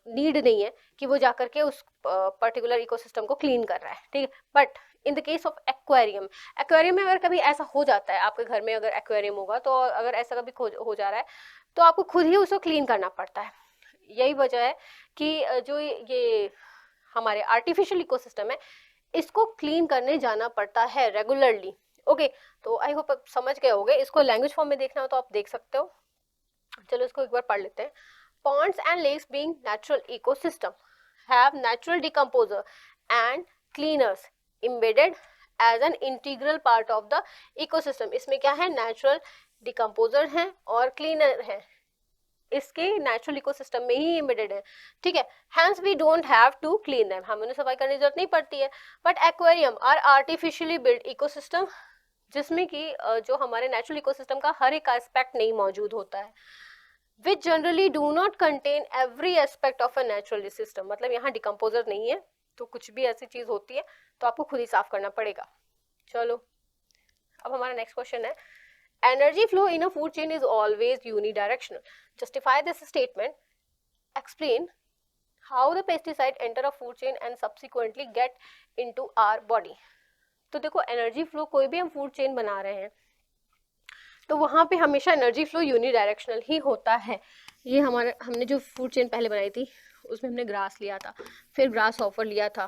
नीड नहीं है कि वो जाकर के उस पर्टिकुलर इकोसिस्टम को क्लीन कर रहा है। ठीक है, but in the case of aquarium, aquarium में अगर कभी ऐसा हो जाता है, आपके घर में अगर एक्वेरियम होगा, तो अगर ऐसा कभी हो जा रहा है, तो आपको खुद ही उसको क्लीन करना पड़ता है। यही वजह है कि जो ये हमारे आर्टिफिशियल इकोसिस्टम है, इसको क्लीन करने जाना पड़ता है रेगुलरली। ओके, तो आई होप आप समझ गए होंगे। इसको लैंग्वेज फॉर्म में देखना हो तो आप देख सकते हो। चलो, इसको एक बार पढ़ लेते हैं। Ponds and lakes being natural ecosystem have natural decomposer and cleaners embedded as an integral part of the ecosystem। इसमें क्या है? नेचुरल डिकम्पोजर है और क्लीनर है, इसके नेचुरल इकोसिस्टम में ही एम्बेडेड है। ठीक है, hence we don't have to clean them, हमें उन्हें सफाई करने की जरूरत नहीं पड़ती है। But aquarium are artificially build ecosystem, जिसमें कि जो हमारे नेचुरल इकोसिस्टम का हर एक एस्पेक्ट नहीं मौजूद होता है, which generally do not contain every aspect of a natural system. मतलब यहाँ डिकम्पोजर नहीं है, तो कुछ भी ऐसी चीज होती है तो आपको खुद ही साफ करना पड़ेगा। चलो, अब हमारा नेक्स्ट क्वेश्चन है, energy flow in a food chain is always unidirectional. Justify this statement. Explain how the pesticide enter a food chain and subsequently get into our body. तो देखो एनर्जी फ्लो कोई भी हम फूड चेन बना रहे हैं तो वहां पे हमेशा एनर्जी फ्लो यूनिडायरेक्शनल ही होता है। ये हमारे हमने जो फूड चेन पहले बनाई थी उसमें हमने ग्रास लिया था, फिर ग्रास ऑफर लिया था,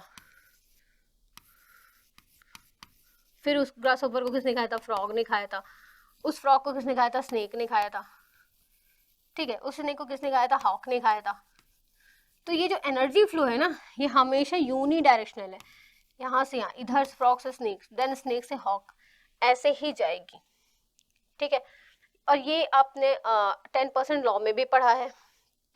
फिर उस ग्रास ऑफर को किसने खाया था, फ्रॉग ने खाया था, उस फ्रॉग को किसने खाया था, स्नेक ने खाया था, ठीक है, उस स्नेक को किसने खाया था, हॉक ने खाया था। तो ये जो एनर्जी फ्लो है ना ये हमेशा यूनिडायरेक्शनल है, यहाँ से यहाँ, इधर फ्रॉग से स्नेक, देन स्नेक से हॉक, ऐसे ही जाएगी, ठीक है। और ये आपने 10% लॉ में भी पढ़ा है,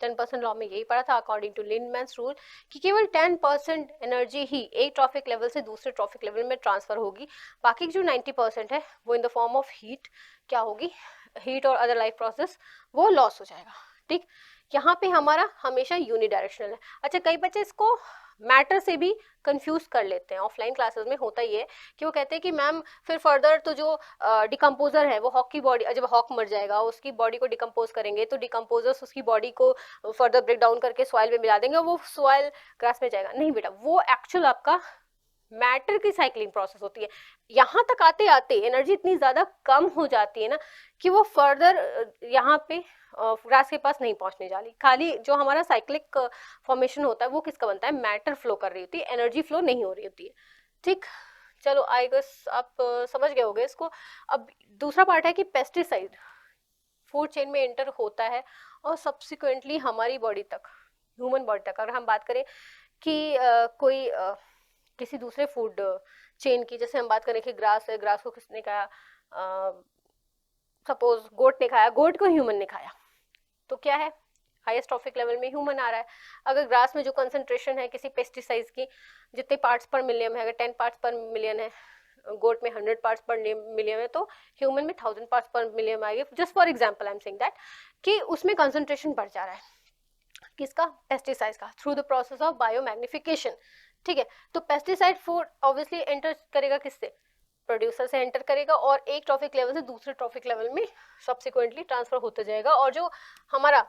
10% लॉ में यही पढ़ा था अकॉर्डिंग टू लिंडमैन्स रूल कि केवल 10% एनर्जी ही एक ट्रॉफिक लेवल से दूसरे ट्रॉफिक लेवल में ट्रांसफर होगी, बाकी जो 90% है वो in the form of heat क्या होगी, हीट और अदर लाइफ प्रोसेस वो लॉस हो जाएगा, ठीक। यहाँ पे हमारा हमेशा यूनिडायरेक्शनल है। अच्छा कई बच्चे इसको मैटर से भी कंफ्यूज कर लेते हैं, ऑफलाइन क्लासेस में होता ही है कि वो कहते हैं कि मैम फिर फर्दर तो जो डिकम्पोजर है वो हॉक की बॉडी, जब हॉक मर जाएगा उसकी बॉडी को डिकम्पोज करेंगे तो डिकम्पोजर्स उसकी बॉडी को फर्दर ब्रेक डाउन करके सॉइल में मिला देंगे, वो सॉइल ग्रास में जाएगा। नहीं बेटा, वो एक्चुअल आपका मैटर की साइक्लिंग प्रोसेस होती है। यहाँ तक आते आते एनर्जी इतनी ज्यादा कम हो जाती है ना कि वो फर्दर यहाँ पे ग्रास के पास नहीं पहुंचने जा रही, खाली जो हमारा साइक्लिक फॉर्मेशन होता है वो किसका बनता है, मैटर फ्लो कर रही होती है, एनर्जी फ्लो नहीं हो रही होती है, ठीक। चलो आई गेस आप समझ गए होंगे इसको। अब दूसरा पार्ट है कि पेस्टिसाइड फूड चेन में एंटर होता है और सब्सिक्वेंटली हमारी बॉडी तक, ह्यूमन बॉडी तक। अगर हम बात करें कि कोई किसी दूसरे फूड चेन की, जैसे हम बात करें कि ग्रास है, ग्रास को किसने खाया, सपोज गोट ने खाया, गोट को ह्यूमन ने खाया, तो क्या है, हाईएस्ट ट्रॉफिक लेवल में ह्यूमन आ रहा है। अगर ग्रास में जो कंसंट्रेशन है किसी पेस्टिसाइड्स की, जितने पार्ट्स पर मिलियन है, अगर 10 पार्ट्स पर मिलियन है, गोट में 100 पार्ट्स पर मिलियन है, तो ह्यूमन में 1000 पार्ट्स पर मिलियन आएगी। Just for example I am saying that कि उसमें कंसंट्रेशन बढ़ जा रहा है, किसका, पेस्टिसाइड्स का, through the process of biomagnification, ठीक है। तो पेस्टिसाइड फूड ऑब्वियसली एंटर करेगा किससे, प्रोड्यूसर से एंटर करेगा और एक ट्रॉफिक लेवल से दूसरे ट्रॉफिक लेवल में सब्सिक्वेंटली ट्रांसफर होता जाएगा, और जो हमारा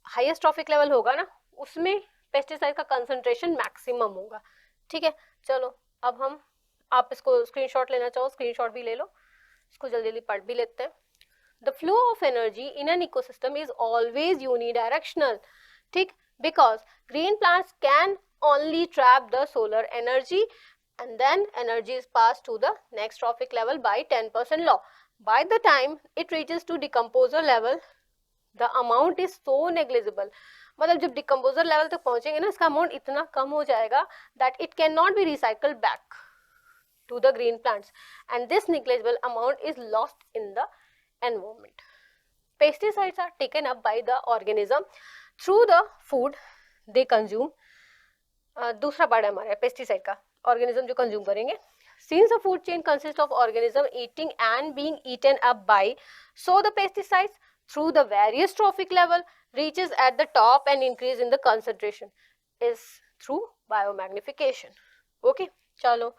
हाईएस्ट ट्रॉफिक लेवल होगा ना उसमें पेस्टिसाइड का कंसंट्रेशन मैक्सिमम होगा, ठीक है। चलो अब हम, आप इसको स्क्रीनशॉट लेना चाहो स्क्रीनशॉट भी ले लो, इसको जल्दी जल्दी पढ़ भी लेते हैं। The flow of energy in an ecosystem is always unidirectional, ठीक, because green plants can only trap the solar energy and then energy is passed to the next trophic level by 10% law. By the time it reaches to decomposer level, the amount is so negligible, मतलब जब decomposer level तक पहुंचेंगे ना इसका amount इतना कम हो जाएगा that it cannot be recycled back to the green plants and this negligible amount is lost in the environment. Pesticides are taken up by the organism through the food they consume. दूसरा part है हमारा pesticide का, organism जो consume करेंगे। Since the food chain consists of organism eating and being eaten up by, so the pesticides through the various trophic level reaches at the top and increase in the concentration is through biomagnification. Okay, चलो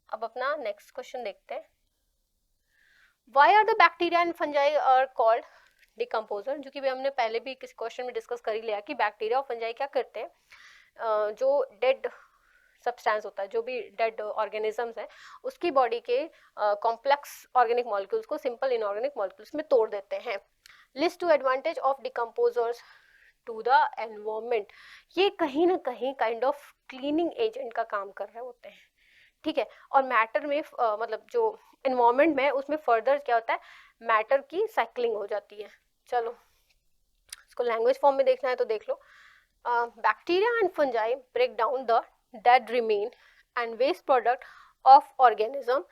अब अपना next question देखते हैं। Why are the bacteria and fungi are called decomposer? जो कि हमने पहले भी किसी क्वेश्चन में डिस्कस कर ही लिया कि बैक्टीरिया और फंजाई क्या करते हैं, जो डेड सब्सटेंस होता है, जो भी डेड ऑर्गेनिजम्स है उसकी बॉडी के कॉम्प्लेक्स ऑर्गेनिक मॉलिक्यूल्स को सिंपल इनऑर्गेनिक मॉलिक्यूल्स में तोड़ देते हैं। List two advantage of decomposers to the environment, ये कहीं ना कहीं काइंड ऑफ क्लीनिंग एजेंट का काम कर रहे होते हैं, ठीक है। और मैटर में मतलब जो एनवायरमेंट में उसमें फर्दर क्या होता है, मैटर की साइक्लिंग हो जाती है। चलो इसको लैंग्वेज फॉर्म में देखना है तो देख लो। Bacteria and fungi break down the dead remain and waste product of organism,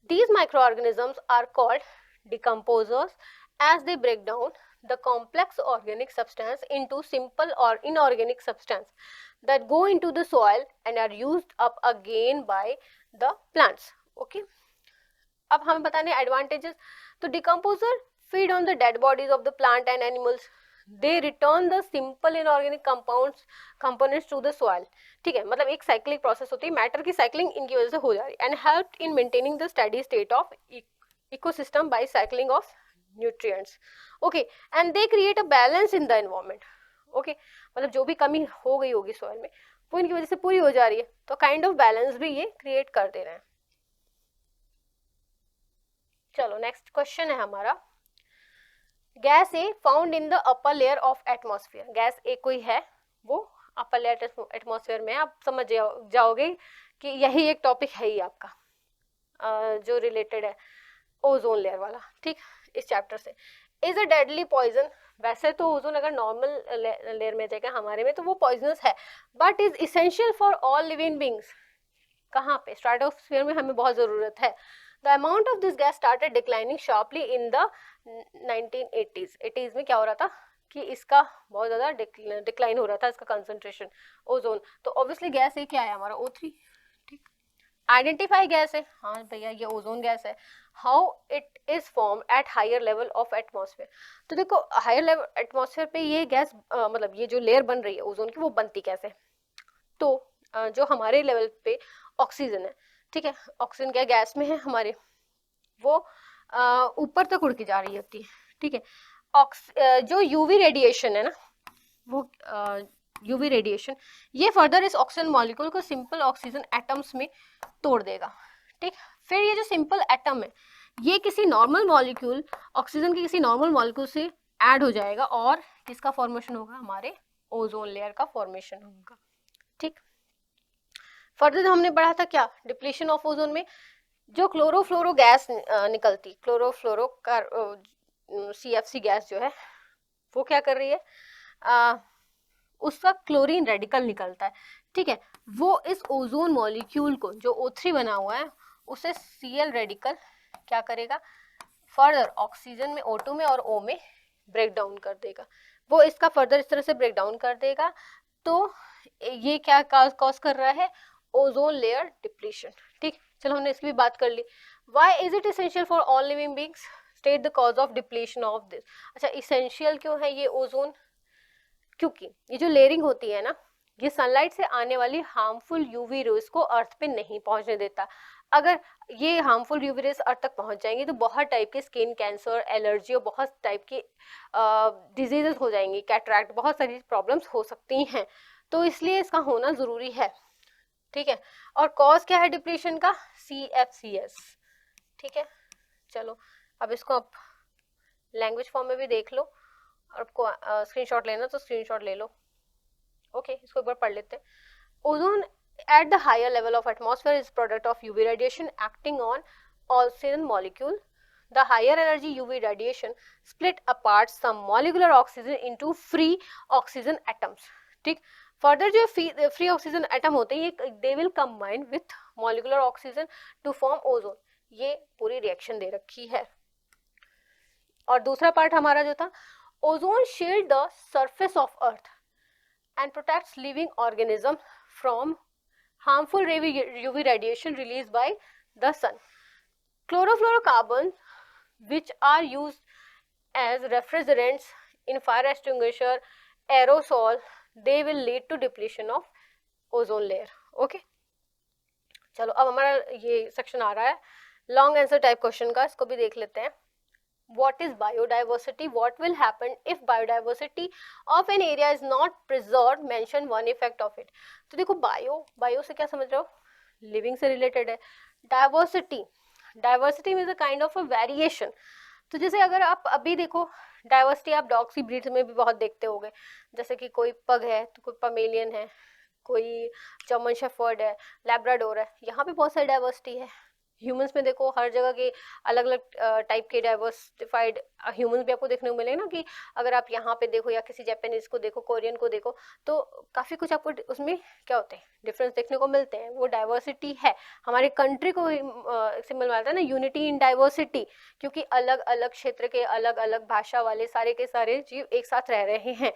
these microorganisms are called decomposers as they break down the complex organic substance into simple or inorganic substance that go into the soil and are used up again by the plants. Okay, अब हमें बताने advantages. तो decomposer feed on the dead bodies of the plant and animals, they return the simple inorganic components to the soil, ठीक है। मतलब एक cyclic process होती है, मैटर की साइक्लिंग इनकी वजह से हो जा रही है, and help in maintaining the steady state of ecosystem by cycling of nutrients. Okay, and they create a balance in the environment. Okay, मतलब जो भी कमी हो गई होगी सॉइल में वो इनकी वजह से पूरी हो जा रही है, तो काइंड ऑफ बैलेंस भी ये क्रिएट कर दे रहे हैं। चलो नेक्स्ट क्वेश्चन है हमारा, gas A found in the upper layer of atmosphere. Gas A कोई है, वो अपर लेयर एटमॉस्फेयर में, आप समझ जाओगे कि यही एक टॉपिक है ही आपका जो रिलेटेड है ओजोन लेयर वाला, ठीक, इस चैप्टर से। इज अ डेडली पॉइजन, वैसे तो ओजोन अगर नॉर्मल लेयर में जाएगा हमारे में तो वो पॉइजनस है, but is essential for all living beings. कहाँ पे? स्ट्रेटोस्फीयर में हमें बहुत जरूरत है। The amount of this gas started declining sharply in the 1980s। 80s में क्या हो रहा था कि इसका बहुत ज्यादा डिक्लाइन हो रहा था, इसका कंसंट्रेशन ओजोन। तो ऑब्वियसली गैस ये क्या है हमारा O3, ठीक। आइडेंटिफाई गैस है, हाँ भैया ये ओजोन गैस है। How it is form at higher level of atmosphere. तो देखो हायर लेवल एटमॉस्फेयर पे ये गैस मतलब ये जो लेयर बन रही है ओजोन की वो बनती कैसे? तो जो हमारे लेवल पे ऑक्सीजन है, ठीक है, ऑक्सीजन क्या गैस में है हमारे, वो ऊपर तक उड़ के जा रही होती है, ठीक है। जो यूवी रेडिएशन है ना, वो यूवी रेडिएशन ये फर्दर इस ऑक्सीजन मॉलिक्यूल को सिंपल ऑक्सीजन एटम्स में तोड़ देगा, ठीक। फिर ये जो सिंपल एटम है ये किसी नॉर्मल मॉलिक्यूल, ऑक्सीजन के किसी नॉर्मल मॉलिक्यूल से ऐड हो जाएगा और किसका फॉर्मेशन होगा? हमारे ओजोन लेयर का फॉर्मेशन होगा, ठीक। फर्दर हमने पढ़ा था क्या डिप्लीशन ऑफ ओजोन में, जो क्लोरोफ्लोरो गैस निकलती, क्लोरोफ्लोरो CFC गैस जो है वो क्या कर रही है, उसका क्लोरीन रेडिकल निकलता है, ठीक है, वो इस ओजोन मॉलिक्यूल को जो O3 बना हुआ है उसे Cl रेडिकल क्या करेगा? फर्दर ऑक्सीजन में O2 में और O में ब्रेक डाउन कर देगा। वो इसका फर्दर इस तरह से ब्रेक डाउन कर देगा, तो ये क्या कॉज कर रहा है? ओजोन लेयर डिप्लीशन, ठीक। चलो हमने इसकी भी बात कर ली। Why is it essential for all living beings? State the cause of depletion of this. अच्छा इसेंशियल क्यों है ये ओजोन? क्योंकि ये जो लेयरिंग होती है ना, ये सनलाइट से आने वाली हार्मफुल यूवी रेज को अर्थ पे नहीं पहुंचने देता। अगर ये हार्मफुल यूवी रेज अर्थ तक पहुंच जाएंगी तो बहुत टाइप के स्किन कैंसर, एलर्जी और बहुत टाइप की डिजीजेस हो जाएंगी, कैटरैक्ट, बहुत सारी प्रॉब्लम्स हो सकती हैं। तो इसलिए इसका होना जरूरी है, ठीक है। और कॉज क्या है डिप्लीशन का? CFCs, ठीक है। चलो अब इसको आप लैंग्वेज फॉर्म में भी देख लो, और आपको स्क्रीनशॉट लेना तो स्क्रीनशॉट ले लो, ओके। इसको एक बार पढ़ लेते हैं। Ozone at the higher level of atmosphere is product of UV radiation acting on oxygen molecule. The higher energy UV radiation split apart some molecular oxygen into free oxygen atoms, ठीक। Further जो free oxygen atom होते हैं they will combine with molecular oxygen to form ozone. ये पूरी reaction दे रखी है। और दूसरा पार्ट हमारा जो था, ozone shield the surface of earth and protects living organism from harmful UV radiation released by the sun. Chlorofluorocarbons, which are used as refrigerants in fire extinguisher, aerosol, they will lead to depletion of ozone layer. Okay? चलो अब हमारा ये section आ रहा है long answer type question का, इसको भी देख लेते हैं। What is biodiversity? What will happen if biodiversity of an area is not preserved? Mention one effect of it. तो देखो बायो से क्या समझ रहे हो? लिविंग से रिलेटेड है। Diversity means a kind of a variation. तो जैसे अगर आप अभी देखो डाइवर्सिटी आप डॉग्स की ब्रीड्स में भी बहुत देखते होंगे, जैसे कि कोई पग है तो कोई पमेलियन है, कोई जर्मन शेफर्ड है, लैब्राडोर है, यहाँ पे बहुत सारी डाइवर्सिटी है। ह्यूमंस में देखो हर जगह के अलग अलग टाइप के डाइवर्सिफाइड ह्यूमंस भी आपको देखने को मिलेगा ना, कि अगर आप यहाँ पे देखो या किसी जापानीज को देखो, कोरियन को देखो, तो काफ़ी कुछ आपको उसमें क्या होते हैं डिफरेंस देखने को मिलते हैं। वो डाइवर्सिटी है, हमारी कंट्री को सिंबल मानता है ना, यूनिटी इन डाइवर्सिटी, क्योंकि अलग अलग क्षेत्र के अलग अलग भाषा वाले सारे के सारे जीव एक साथ रह रहे हैं।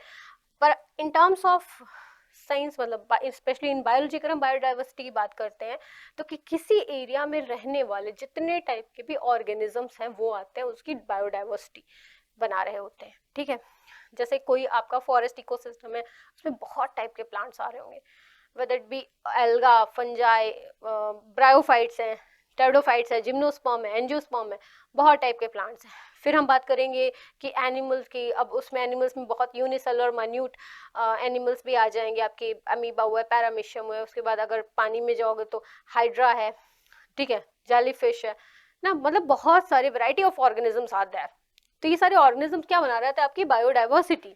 पर इन टर्म्स ऑफ साइंस मतलब स्पेशली इन बायोलॉजी अगर हम बायोडाइवर्सिटी की बात करते हैं तो कि किसी एरिया में रहने वाले जितने टाइप के भी ऑर्गेनिजम्स हैं वो आते हैं उसकी बायोडाइवर्सिटी बना रहे होते हैं, ठीक है। जैसे कोई आपका फॉरेस्ट इकोसिस्टम है, उसमें बहुत टाइप के प्लांट्स आ रहे होंगे, whether it be alga, fungi, bryophytes हैं, टेरिडोफाइट्स है, जिम्नोस्पर्म है, एंजियोस्पर्म है, बहुत टाइप के प्लांट्स हैं। फिर हम बात करेंगे कि एनिमल्स की, अब उसमें एनिमल्स में बहुत यूनिसेलुलर माइन्यूट एनिमल्स भी आ जाएंगे, आपके अमीबा हुआ है, पैरामीशियम हुआ है, उसके बाद अगर पानी में जाओगे तो हाइड्रा है, ठीक है, जेलीफिश है, ना, मतलब बहुत सारे variety of organisms are there. तो ये सारे ऑर्गेनिजम्स क्या बना रहे थे, आपकी biodiversity.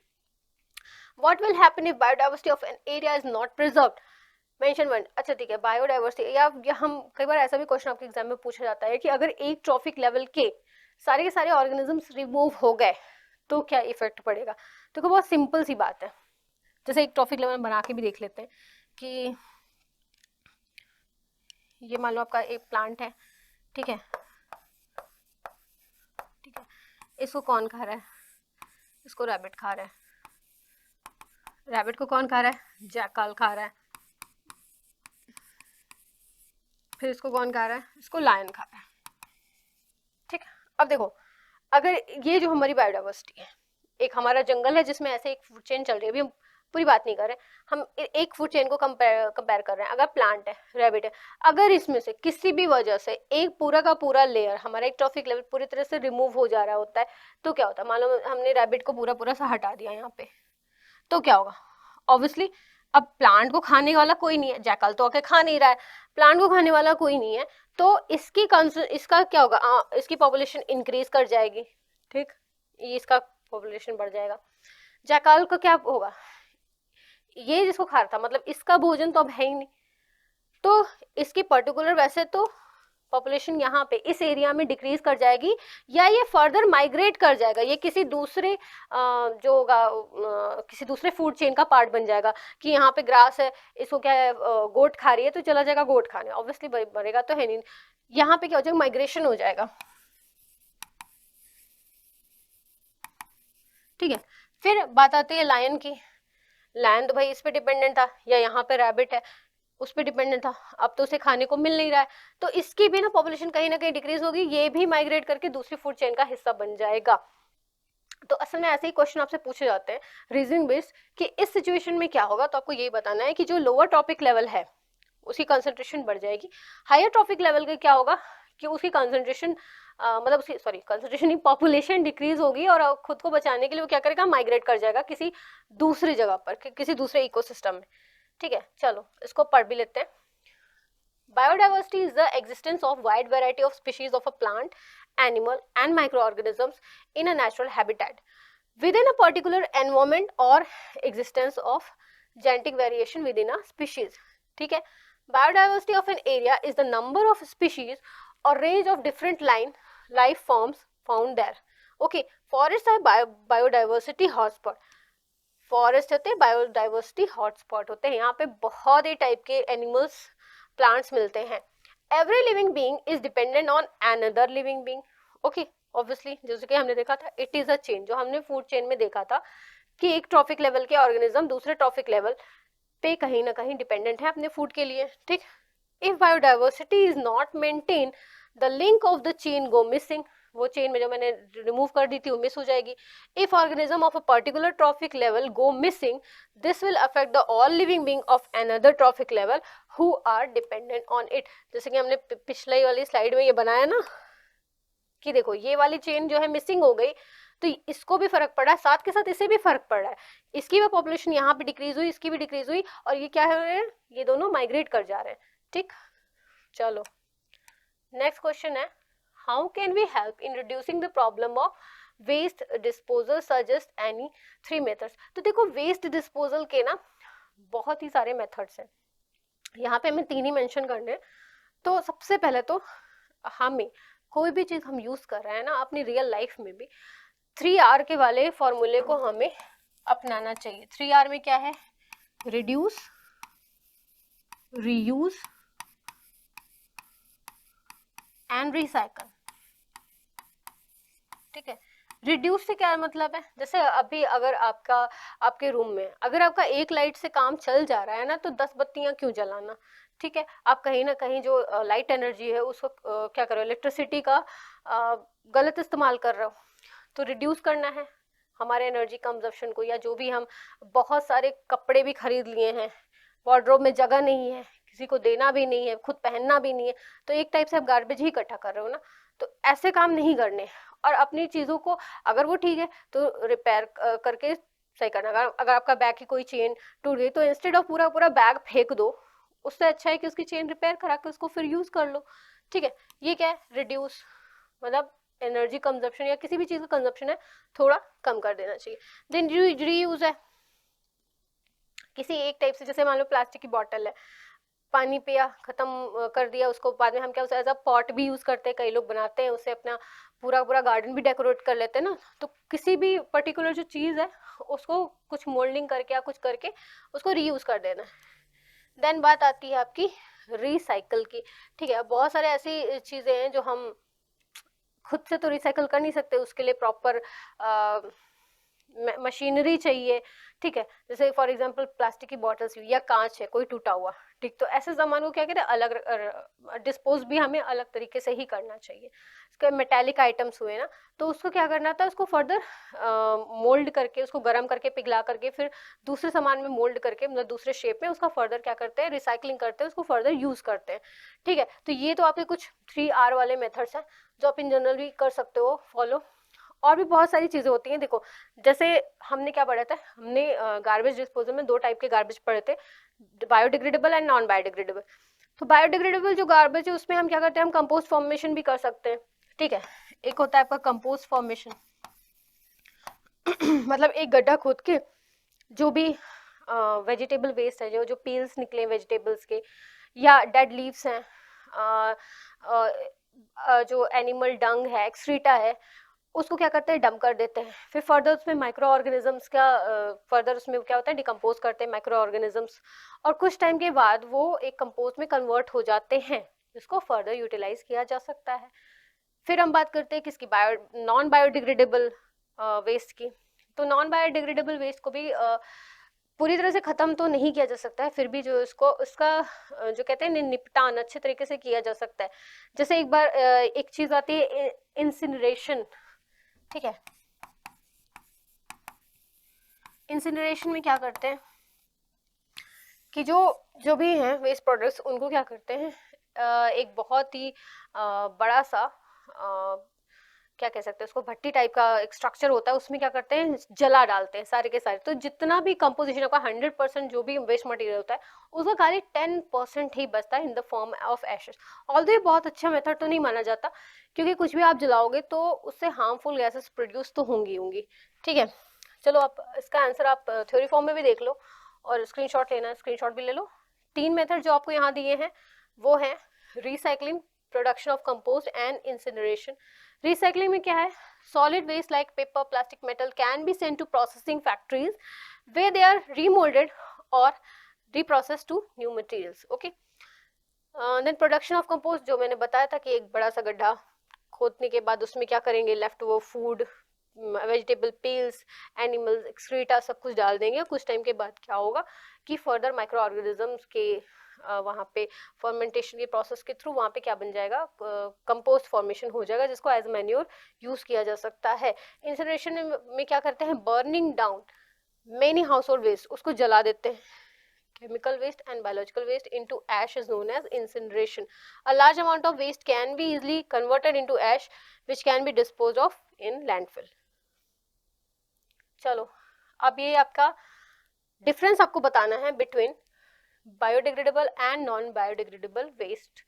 What will happen if biodiversity of an area is not preserved, mention one. अच्छा ठीक है, बायोडाइवर्सिटी, या हम कई बार ऐसा भी क्वेश्चन आपके एग्जाम में पूछा जाता है कि अगर एक ट्रॉफिक लेवल के सारे ऑर्गेनिजम्स रिमूव हो गए तो क्या इफेक्ट पड़ेगा। तो बहुत सिंपल सी बात है, जैसे एक ट्रॉफिक लेवल बना के भी देख लेते हैं कि ये मान लो आपका एक प्लांट है, ठीक है, ठीक है, इसको कौन खा रहा है, इसको रैबिट खा रहा है, रैबिट को कौन खा रहा है, जैकाल खा रहा है, फिर इसको कौन खा रहा है, इसको लायन खा रहा है, ठीक है। अब देखो, अगर ये जो हमारी बायोडाइवर्सिटी है, एक हमारा जंगल है जिसमें ऐसे एक फूड चेन चल रही है, अभी हम पूरी बात नहीं कर रहे, हम एक फूड चेन को कंपेयर कर रहे हैं। अगर प्लांट है, रैबिट है, अगर इसमें से किसी भी वजह से एक पूरा का पूरा लेयर, हमारा एक ट्रॉफिक लेवल पूरी तरह से रिमूव हो जा रहा होता है, तो क्या होता है, मान लो हमने रैबिट को पूरा पूरा सा हटा दिया यहाँ पे, तो क्या होगा, ऑब्वियसली अब प्लांट को खाने वाला कोई नहीं है, जैकल तो आके खा नहीं रहा है, प्लांट को खाने वाला कोई नहीं है, तो इसका क्या होगा, इसकी पॉपुलेशन इंक्रीज कर जाएगी, ठीक, ये इसका पॉपुलेशन बढ़ जाएगा। जैकाल का क्या होगा, ये जिसको खा रहा था, मतलब इसका भोजन तो अब है ही नहीं, तो इसकी पर्टिकुलर वैसे तो पॉपुलेशन यहाँ पे इस एरिया में डिक्रीज कर जाएगी, या ये फर्दर माइग्रेट कर जाएगा, ये किसी दूसरे जो होगा किसी दूसरे फूड चेन का पार्ट बन जाएगा, कि यहाँ पे ग्रास है, इसको क्या है, गोट खा रही है तो चला जाएगा गोट खाने, ऑब्वियसली मरेगा तो है नहीं, यहाँ पे क्या हो जाएगा, माइग्रेशन हो जाएगा, ठीक है। फिर बात आती है लायन की, लायन तो भाई इस पे डिपेंडेंट था, या यहाँ पे रैबिट है उस पर डिपेंडेंट था, अब तो उसे खाने को मिल नहीं रहा है, तो इसकी भी ना पॉपुलेशन कहीं ना कहीं डिक्रीज होगी, ये भी माइग्रेट करके दूसरी फूड चेन का हिस्सा बन जाएगा। तो असल में ऐसे ही क्वेश्चन आपसे पूछे जाते हैं रीजनिंग बेस्ड, कि इस सिचुएशन में क्या होगा, तो आपको यही बताना है कि जो लोअर टॉपिक लेवल है उसकी कंसंट्रेशन बढ़ जाएगी, हायर टॉपिक लेवल का क्या होगा कि उसकी कंसंट्रेशन मतलब उसकी सॉरी कंसंट्रेशन नहीं, पॉपुलेशन डिक्रीज होगी, और खुद को बचाने के लिए वो क्या करेगा, माइग्रेट कर जाएगा किसी दूसरी जगह पर, किसी दूसरे इकोसिस्टम में, ठीक है। चलो इसको पढ़ भी लेते हैं। Biodiversity is the existence of wide variety of species of a plant, animal and microorganisms in a natural habitat within a particular environment or existence of genetic variation within a species, ठीक है। Biodiversity of an area is the number of species or range of different life forms found there. Okay, forests are biodiversity hotspot. Forest होते हैं biodiversity hotspot होते हैं, यहाँ पे बहुत ही type के एनिमल्स प्लांट्स मिलते हैं। Every living being is dependent on another living being, okay, obviously जैसे कि हमने देखा था इट इज अ चेन, जो हमने फूड चेन में देखा था कि एक ट्रॉफिक लेवल के ऑर्गेनिज्म दूसरे ट्रॉफिक लेवल पे कहीं ना कहीं डिपेंडेंट है अपने फूड के लिए, ठीक। If biodiversity is not maintain, the link of the chain go missing, वो चेन में जो मैंने रिमूव कर दी थी वो मिस हो जाएगी। If organism of a particular trophic level go missing, this will affect the all living being of another trophic level who are dependent on it. जैसे कि हमने पिछले वाली स्लाइड में ये बनाया ना कि देखो ये वाली चेन जो है मिसिंग हो गई, तो इसको भी फर्क पड़ा है, साथ के साथ इसे भी फर्क पड़ रहा है, इसकी भी पॉपुलेशन यहाँ पे डिक्रीज हुई, इसकी भी डिक्रीज हुई, और ये क्या है, ये दोनों माइग्रेट कर जा रहे हैं, ठीक। चलो नेक्स्ट क्वेश्चन है, how can we help in reducing the problem of waste disposal, suggest any 3 methods. तो देखो वेस्ट डिस्पोजल के ना बहुत ही सारे मेथड्स हैं, यहाँ पे हमें 3 ही मेंशन करने हैं। तो सबसे पहले तो हमें कोई भी चीज हम यूज कर रहे हैं ना अपनी रियल लाइफ में भी 3R के वाले फॉर्मूले को हमें अपनाना चाहिए। 3R में क्या है, रिड्यूस, रीयूज एंड रिसाइकल, ठीक है। रिड्यूस से क्या मतलब है, जैसे अभी अगर आपके रूम में अगर आपका एक लाइट से काम चल जा रहा है ना, तो 10 बत्तियां क्यों जलाना, ठीक है। आप कहीं ना कहीं जो लाइट एनर्जी है उसको क्या करो, इलेक्ट्रिसिटी का गलत इस्तेमाल कर रहे हो, तो रिड्यूस करना है हमारे एनर्जी कंजप्शन को। या जो भी हम बहुत सारे कपड़े भी खरीद लिए हैं, वार्डरोब में जगह नहीं है, किसी को देना भी नहीं है, खुद पहनना भी नहीं है, तो एक टाइप से आप गार्बेज ही इकट्ठा कर रहे हो ना, तो ऐसे काम नहीं करने। और अपनी चीज़ों को अगर वो ठीक है तो रिपेयर करके सही करना। अगर आपका बैग की कोई चेन टूट गई तो इंस्टेड ऑफ पूरा पूरा बैग फेंक दो, उससे अच्छा है कि उसकी चेन रिपेयर करा के उसको फिर यूज़ कर लो, ठीक है, ये क्या है, रिड्यूस, मतलब एनर्जी कंजप्शन या किसी भी चीज का कंजप्शन है थोड़ा कम कर देना चाहिए। देन रीयूज है, किसी एक टाइप से, जैसे मान लो प्लास्टिक की बॉटल है, पानी पिया खत्म कर दिया उसको, बाद में हम क्या उसे एज अ पॉट भी यूज करते हैं, कई लोग बनाते हैं उसे अपना पूरा पूरा गार्डन भी डेकोरेट कर लेते हैं ना। तो किसी भी पर्टिकुलर जो चीज है उसको कुछ मोल्डिंग करके या कुछ करके उसको रीयूज कर देना है। देन बात आती है आपकी रिसाइकल की। ठीक है, बहुत सारे ऐसी चीजें हैं जो हम खुद से तो रिसाइकल कर नहीं सकते, उसके लिए प्रॉपर मशीनरी चाहिए। ठीक है, जैसे फॉर एग्जांपल प्लास्टिक की बॉटल्स या कांच है कोई टूटा हुआ, ठीक, तो ऐसे सामान को क्या कहते हैं, अलग डिस्पोज भी हमें अलग तरीके से ही करना चाहिए। इसके मेटेलिक आइटम्स हुए ना, तो उसको क्या करना था, उसको फर्दर मोल्ड करके, उसको गर्म करके पिघला करके फिर दूसरे सामान में मोल्ड करके, मतलब दूसरे शेप में उसका फर्दर क्या करते हैं, रिसाइकलिंग करते हैं, उसको फर्दर यूज करते हैं। ठीक है, तो ये तो आपके कुछ 3R वाले मेथड्स हैं जो आप इन जनरल भी कर सकते हो फॉलो। और भी बहुत सारी चीजें होती हैं, देखो जैसे हमने क्या पढ़ा था, हमने गार्बेज डिस्पोजल में 2 टाइप के गार्बेज पढ़े थे, बायोडिग्रेडेबल एंड नॉन बायोडिग्रेडेबल। तो बायोडिग्रेडेबल जो गार्बेज है उसमें हम क्या करते हैं, हम कंपोस्ट फॉर्मेशन भी कर सकते हैं। ठीक है, एक होता है आपका कंपोस्ट फॉर्मेशन मतलब एक गड्ढा खोद के जो भी वेजिटेबल वेस्ट है, जो जो पील्स निकले वेजिटेबल्स के, या डेड लीव्स हैं, जो एनिमल डंग है, एक्सक्रीटा है, उसको क्या करते हैं, डंप कर देते हैं। फिर फर्दर उसमें माइक्रो ऑर्गेनिजम्स का फर्दर उसमें क्या होता है, डिकम्पोज करते हैं माइक्रो ऑर्गेनिजम्स, और कुछ टाइम के बाद वो एक कंपोस्ट में कन्वर्ट हो जाते हैं, जिसको फर्दर यूटिलाइज किया जा सकता है। फिर हम बात करते हैं किसकी, नॉन बायोडिग्रेडेबल वेस्ट की। तो नॉन बायोडिग्रेडेबल वेस्ट को भी पूरी तरह से खत्म तो नहीं किया जा सकता है, फिर भी जो इसको उसका जो कहते हैं निपटान अच्छे तरीके से किया जा सकता है। जैसे एक बार एक चीज आती है इंसिनरेशन। ठीक है, इंसिनरेशन में क्या करते हैं कि जो जो भी हैं वेस्ट प्रोडक्ट्स, उनको क्या करते हैं, एक बहुत ही बड़ा सा क्या कह सकते हैं उसको, भट्टी टाइप का एक स्ट्रक्चर होता है, उसमें क्या करते हैं, जला डालते हैं सारे के सारे। तो जितना भी कंपोजिशन का 100% जो भी वेस्ट मटेरियल होता है, उसका खाली 10% ही बचता है in the form of ashes. Although ये बहुत अच्छा मेथड तो नहीं माना जाता, क्योंकि कुछ भी आप जलाओगे तो उससे हार्मफुल गैसेस प्रोड्यूस तो होंगी। ठीक है, चलो आप इसका आंसर आप थ्योरी फॉर्म में भी देख लो, और स्क्रीनशॉट लेना है स्क्रीनशॉट भी ले लो। 3 मेथड जो आपको यहाँ दिए हैं वो है recycling, production of compost and incineration. Recycling में क्या है, solid waste like paper, plastic, metal can be sent to processing factories way they are remoulded और reprocessed to new materials. Okay, then production of compost, जो मैंने बताया था कि एक बड़ा सा गड्ढा खोदने के बाद उसमें क्या करेंगे, left over food, vegetable peels, animals excreta सब कुछ डाल देंगे। कुछ टाइम के बाद क्या होगा कि फर्दर माइक्रो ऑर्गेनिजम्स के वहाँ पे फर्मेंटेशन के प्रोसेस के थ्रू वहाँ पे क्या बन जाएगा, कंपोस्ट फॉर्मेशन हो जाएगा, जिसको एज मैन्योर यूज किया जा सकता है। इंसिनरेशन में क्या करते हैं, burning down many household waste, उसको जला देते हैं। Chemical waste and biological waste into ash is known as incineration. A large amount of waste can be easily converted into ash, which can be disposed of in landfill. चलो, अब ये आपका difference आपको बताना है between biodegradable and non biodegradable waste.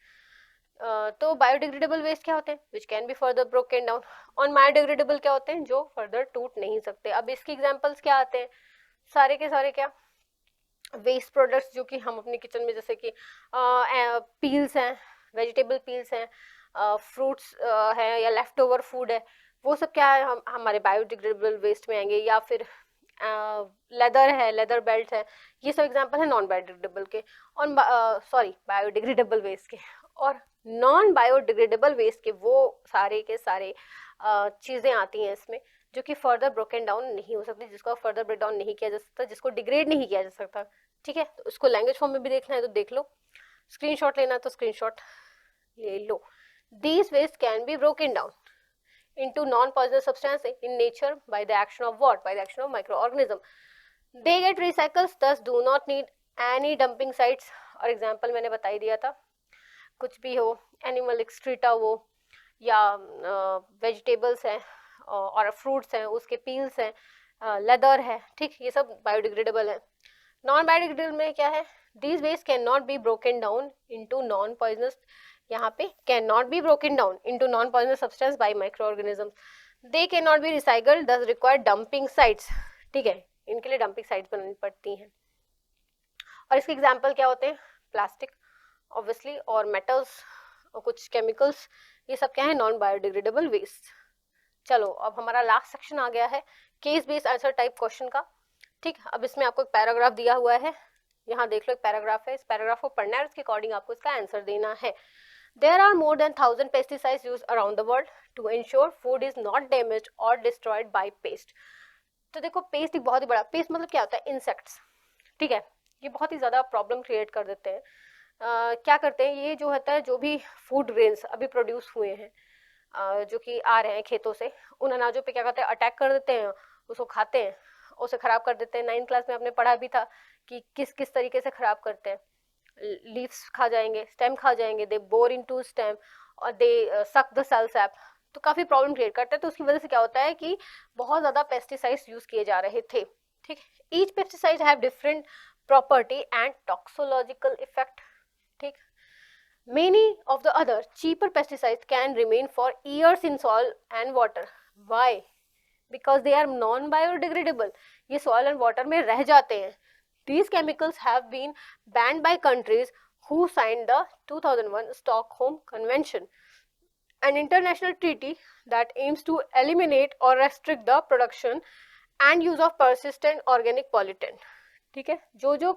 तो biodegradable waste क्या होते हैं, which can be further broken down, और बायोडिग्रेडेबल क्या होते हैं, जो फर्दर टूट नहीं सकते। अब इसके एग्जांपल्स क्या आते हैं, सारे के सारे क्या वेस्ट प्रोडक्ट्स जो कि हम अपने किचन में, जैसे कि पील्स हैं, वेजिटेबल पील्स हैं, फ्रूट्स हैं, या लेफ्ट ओवर फूड है, वो सब क्या है, हमारे बायोडिग्रेडेबल वेस्ट में आएंगे। या फिर लेदर है, लेदर बेल्ट है, ये सब एग्जांपल है नॉन बायोडिग्रेडेबल के, और सॉरी बायोडिग्रेडेबल वेस्ट के। और नॉन बायोडिग्रेडेबल वेस्ट के वो सारे के सारे चीज़ें आती हैं इसमें जो कि फर्दर ब्रोकन डाउन नहीं हो सकती, जिसको फर्दर ब्रेक डाउन नहीं किया जा सकता, जिसको डिग्रेड नहीं किया जा सकता। ठीक है, तो उसको लैंग्वेज फॉर्म में भी देखना है तो देख लो, स्क्रीनशॉट लेना तो स्क्रीनशॉट ले लो। These waste can be broken down into non-poisonous substance in nature by the action of what? By the action of microorganism. They get recycles, thus do not need any dumping sites. और example मैंने बता ही दिया था, कुछ भी हो, animal excreta हो, या वेजिटेबल्स हैं और फ्रूट्स हैं, उसके पील्स हैं, लेदर है, ठीक, ये सब बायोडिग्रेडेबल है। नॉन बायोडिग्रेडेबल में क्या है, these waste can not be broken down into non poisonous यहाँ पे can not be broken down into non poisonous substance by micro organisms, they can not be recycled, दस रिक्वायर डंपिंग साइट्स, ठीक है, इनके लिए डंपिंग साइट्स बनानी पड़ती हैं। और इसके एग्जाम्पल क्या होते हैं, प्लास्टिक ऑब्वियसली, और मेटल्स और कुछ केमिकल्स, ये सब क्या है, नॉन बायोडिग्रेडेबल वेस्ट। चलो अब हमारा लास्ट सेक्शन आ गया है case based answer type question का, ठीक। अब इसमें आपको एक पैराग्राफ दिया हुआ है, यहाँ देख लो एक पैराग्राफ है, इस पैराग्राफ को पढ़ना है, उसके अकॉर्डिंग आपको इसका आंसर देना है। There are more than 1,000 pesticides used around the world to ensure food is not damaged or destroyed by pest. तो देखो पेस्ट एक बहुत ही बड़ा, पेस्ट मतलब क्या होता है, इंसेक्ट्स, ठीक है, ये बहुत ही ज़्यादा प्रॉब्लम क्रिएट कर देते हैं। क्या करते हैं, ये जो होता है, जो भी फूड ग्रेन्स अभी प्रोड्यूस हुए हैं, जो कि आ रहे हैं खेतों से, उन अनाजों पे क्या करते हैं, अटैक कर देते हैं, उसको खाते हैं, उसे ख़राब कर देते हैं। 9th क्लास में आपने पढ़ा भी था कि किस किस तरीके से ख़राब करते हैं, लीव्स खा जाएंगे, स्टेम खा जाएंगे, दे बोर इनटू स्टेम और दे सक द सेल सैप, तो काफ़ी प्रॉब्लम क्रिएट करता है। तो उसकी वजह से क्या होता है कि बहुत ज़्यादा पेस्टिसाइड्स यूज़ किए जा रहे थे, ठीक। Each pesticide have different property and toxicological effect, ठीक। Many of the other cheaper pesticides can remain for years in soil and water. Why? Because they are non-biodegradable. ये soil and water में रह जाते हैं. These chemicals have been banned by countries who signed the 2001 Stockholm Convention, an international treaty that aims to eliminate or restrict the production and use of persistent organic pollutant. ठीक है, जो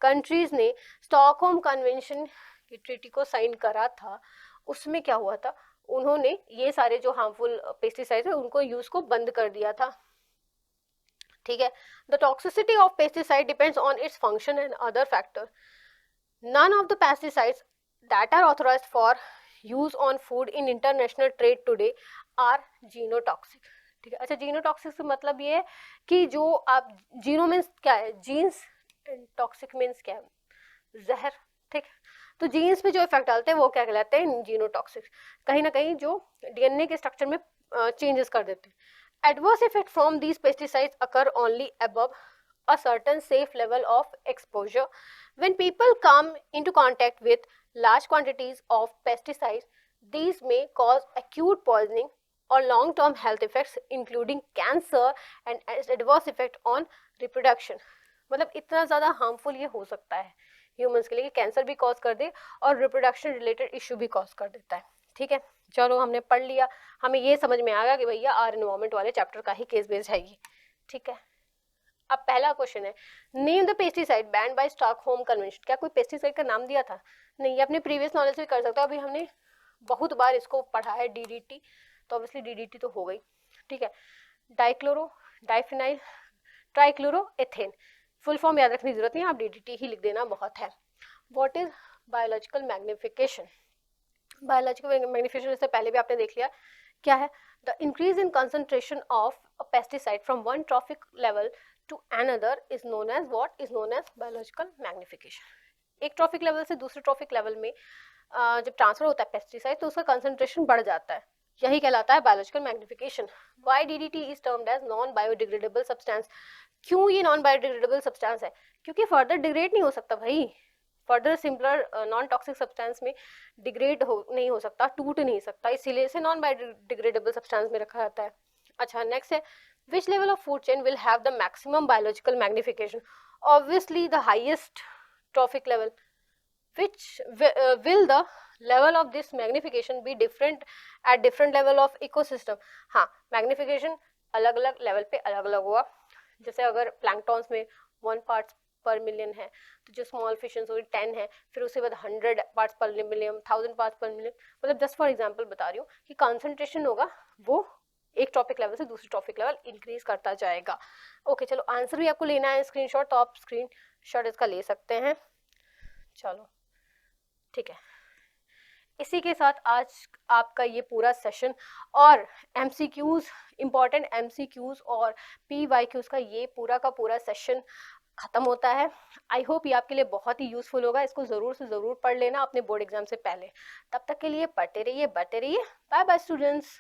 countries ने Stockholm convention की treaty को sign करा था, उसमें क्या हुआ था, उन्होंने ये सारे जो हार्मफुल पेस्टिसाइड है उनको यूज को बंद कर दिया था, ठीक है। The toxicity of pesticide depends on its function and other factor. None of the pesticides that are authorized for use on food in international trade today are genotoxic, ठीक है। अच्छा, जीनोटॉक्सिक से मतलब ये है कि जो आप, जीनो मीन्स क्या है, जीन्स, टॉक्सिक मीन्स क्या है, जहर, ठीक। तो जीन्स पे जो इफेक्ट डालते हैं वो क्या कहलाते हैं, जीनोटॉक्सिक, कहीं ना कहीं जो डीएनए के स्ट्रक्चर में चेंजेस कर देते हैं। Adverse effect from these pesticides occur only above a certain safe level of exposure. When people come into contact with large quantities of pesticides, these may cause acute poisoning or long-term health effects including cancer and adverse effect on reproduction. मतलब इतना ज़्यादा harmful ये हो सकता है humans के लिए कि कैंसर भी कॉज कर दे और रिप्रोडक्शन रिलेटेड इशू भी कॉज कर देता है, ठीक है। चलो हमने पढ़ लिया, हमें ये समझ में आ गया कि भैया आर एनवायरमेंट वाले चैप्टर का ही केस बेस्ड है ये, ठीक है। अब पहला क्वेश्चन है, name the pesticide banned by Stockholm convention. क्या कोई पेस्टिसाइड का नाम दिया था? नहीं, ये अपने प्रीवियस नॉलेज से कर सकते हो, अभी हमने बहुत बार इसको पढ़ा है, डीडीटी, तो ऑब्वियसली डीडीटी तो हो गई, ठीक है। Dichloro diphenyl trichloro ethane, full form याद रखने की जरूरत नहीं, आप डीडीटी ही लिख देना बहुत है। What is biological magnification? Biological magnification से पहले भी आपने देख लिया क्या है, the increase in concentration of a pesticide from one trophic level to another is known as what? Is known as biological magnification. एक ट्रॉफिक लेवल से दूसरे ट्रॉफिक लेवल में जब ट्रांसफर होता है पेस्टिसाइड तो उसका कंसंट्रेशन बढ़ जाता है, यही कहलाता है biological magnification. Why DDT is termed as non biodegradable substance? क्यों ये नॉन बायोडिग्रेडेबल सब्सटेंस है? क्योंकि फर्दर डिग्रेड नहीं हो सकता भाई, further simpler non toxic substance में डिग्रेड नहीं हो सकता, टूट नहीं सकता, इसीलिए इसे नॉन बायोडिग्रेडेबल सब्सटेंस में रखा जाता है। अच्छा, नेक्स्ट है, which level of food chain will have the maximum biological magnification? Obviously the highest trophic level. Which will the level of this magnification be different at different level of ecosystem? हाँ, magnification अलग अलग level पे अलग अलग हुआ, जैसे अगर planktons में 1 parts per million है तो जो स्मॉल फिशेस होगी 10 है, फिर उसके बाद 100 parts per million, 1000 parts per million, मतलब जस्ट फॉर एग्जांपल बता रही हूँ कि कंसंट्रेशन होगा वो एक टॉपिक लेवल से दूसरे टॉपिक लेवल इंक्रीज करता जाएगा। ओके, चलो आंसर भी आपको लेना है स्क्रीनशॉट, तो आप स्क्रीनशॉट इसका ले सकते हैं। चलो ठीक है, इसी के साथ आज आपका ये पूरा सेशन और एमसीक्यूज, इम्पॉर्टेंट एमसीक्यूज और पीवाईक्यूज का ये पूरा का पूरा सेशन खत्म होता है। आई होप ये आपके लिए बहुत ही यूजफुल होगा, इसको ज़रूर से ज़रूर पढ़ लेना अपने बोर्ड एग्जाम से पहले। तब तक के लिए पढ़ते रहिए, बढ़ते रहिए। Bye bye students.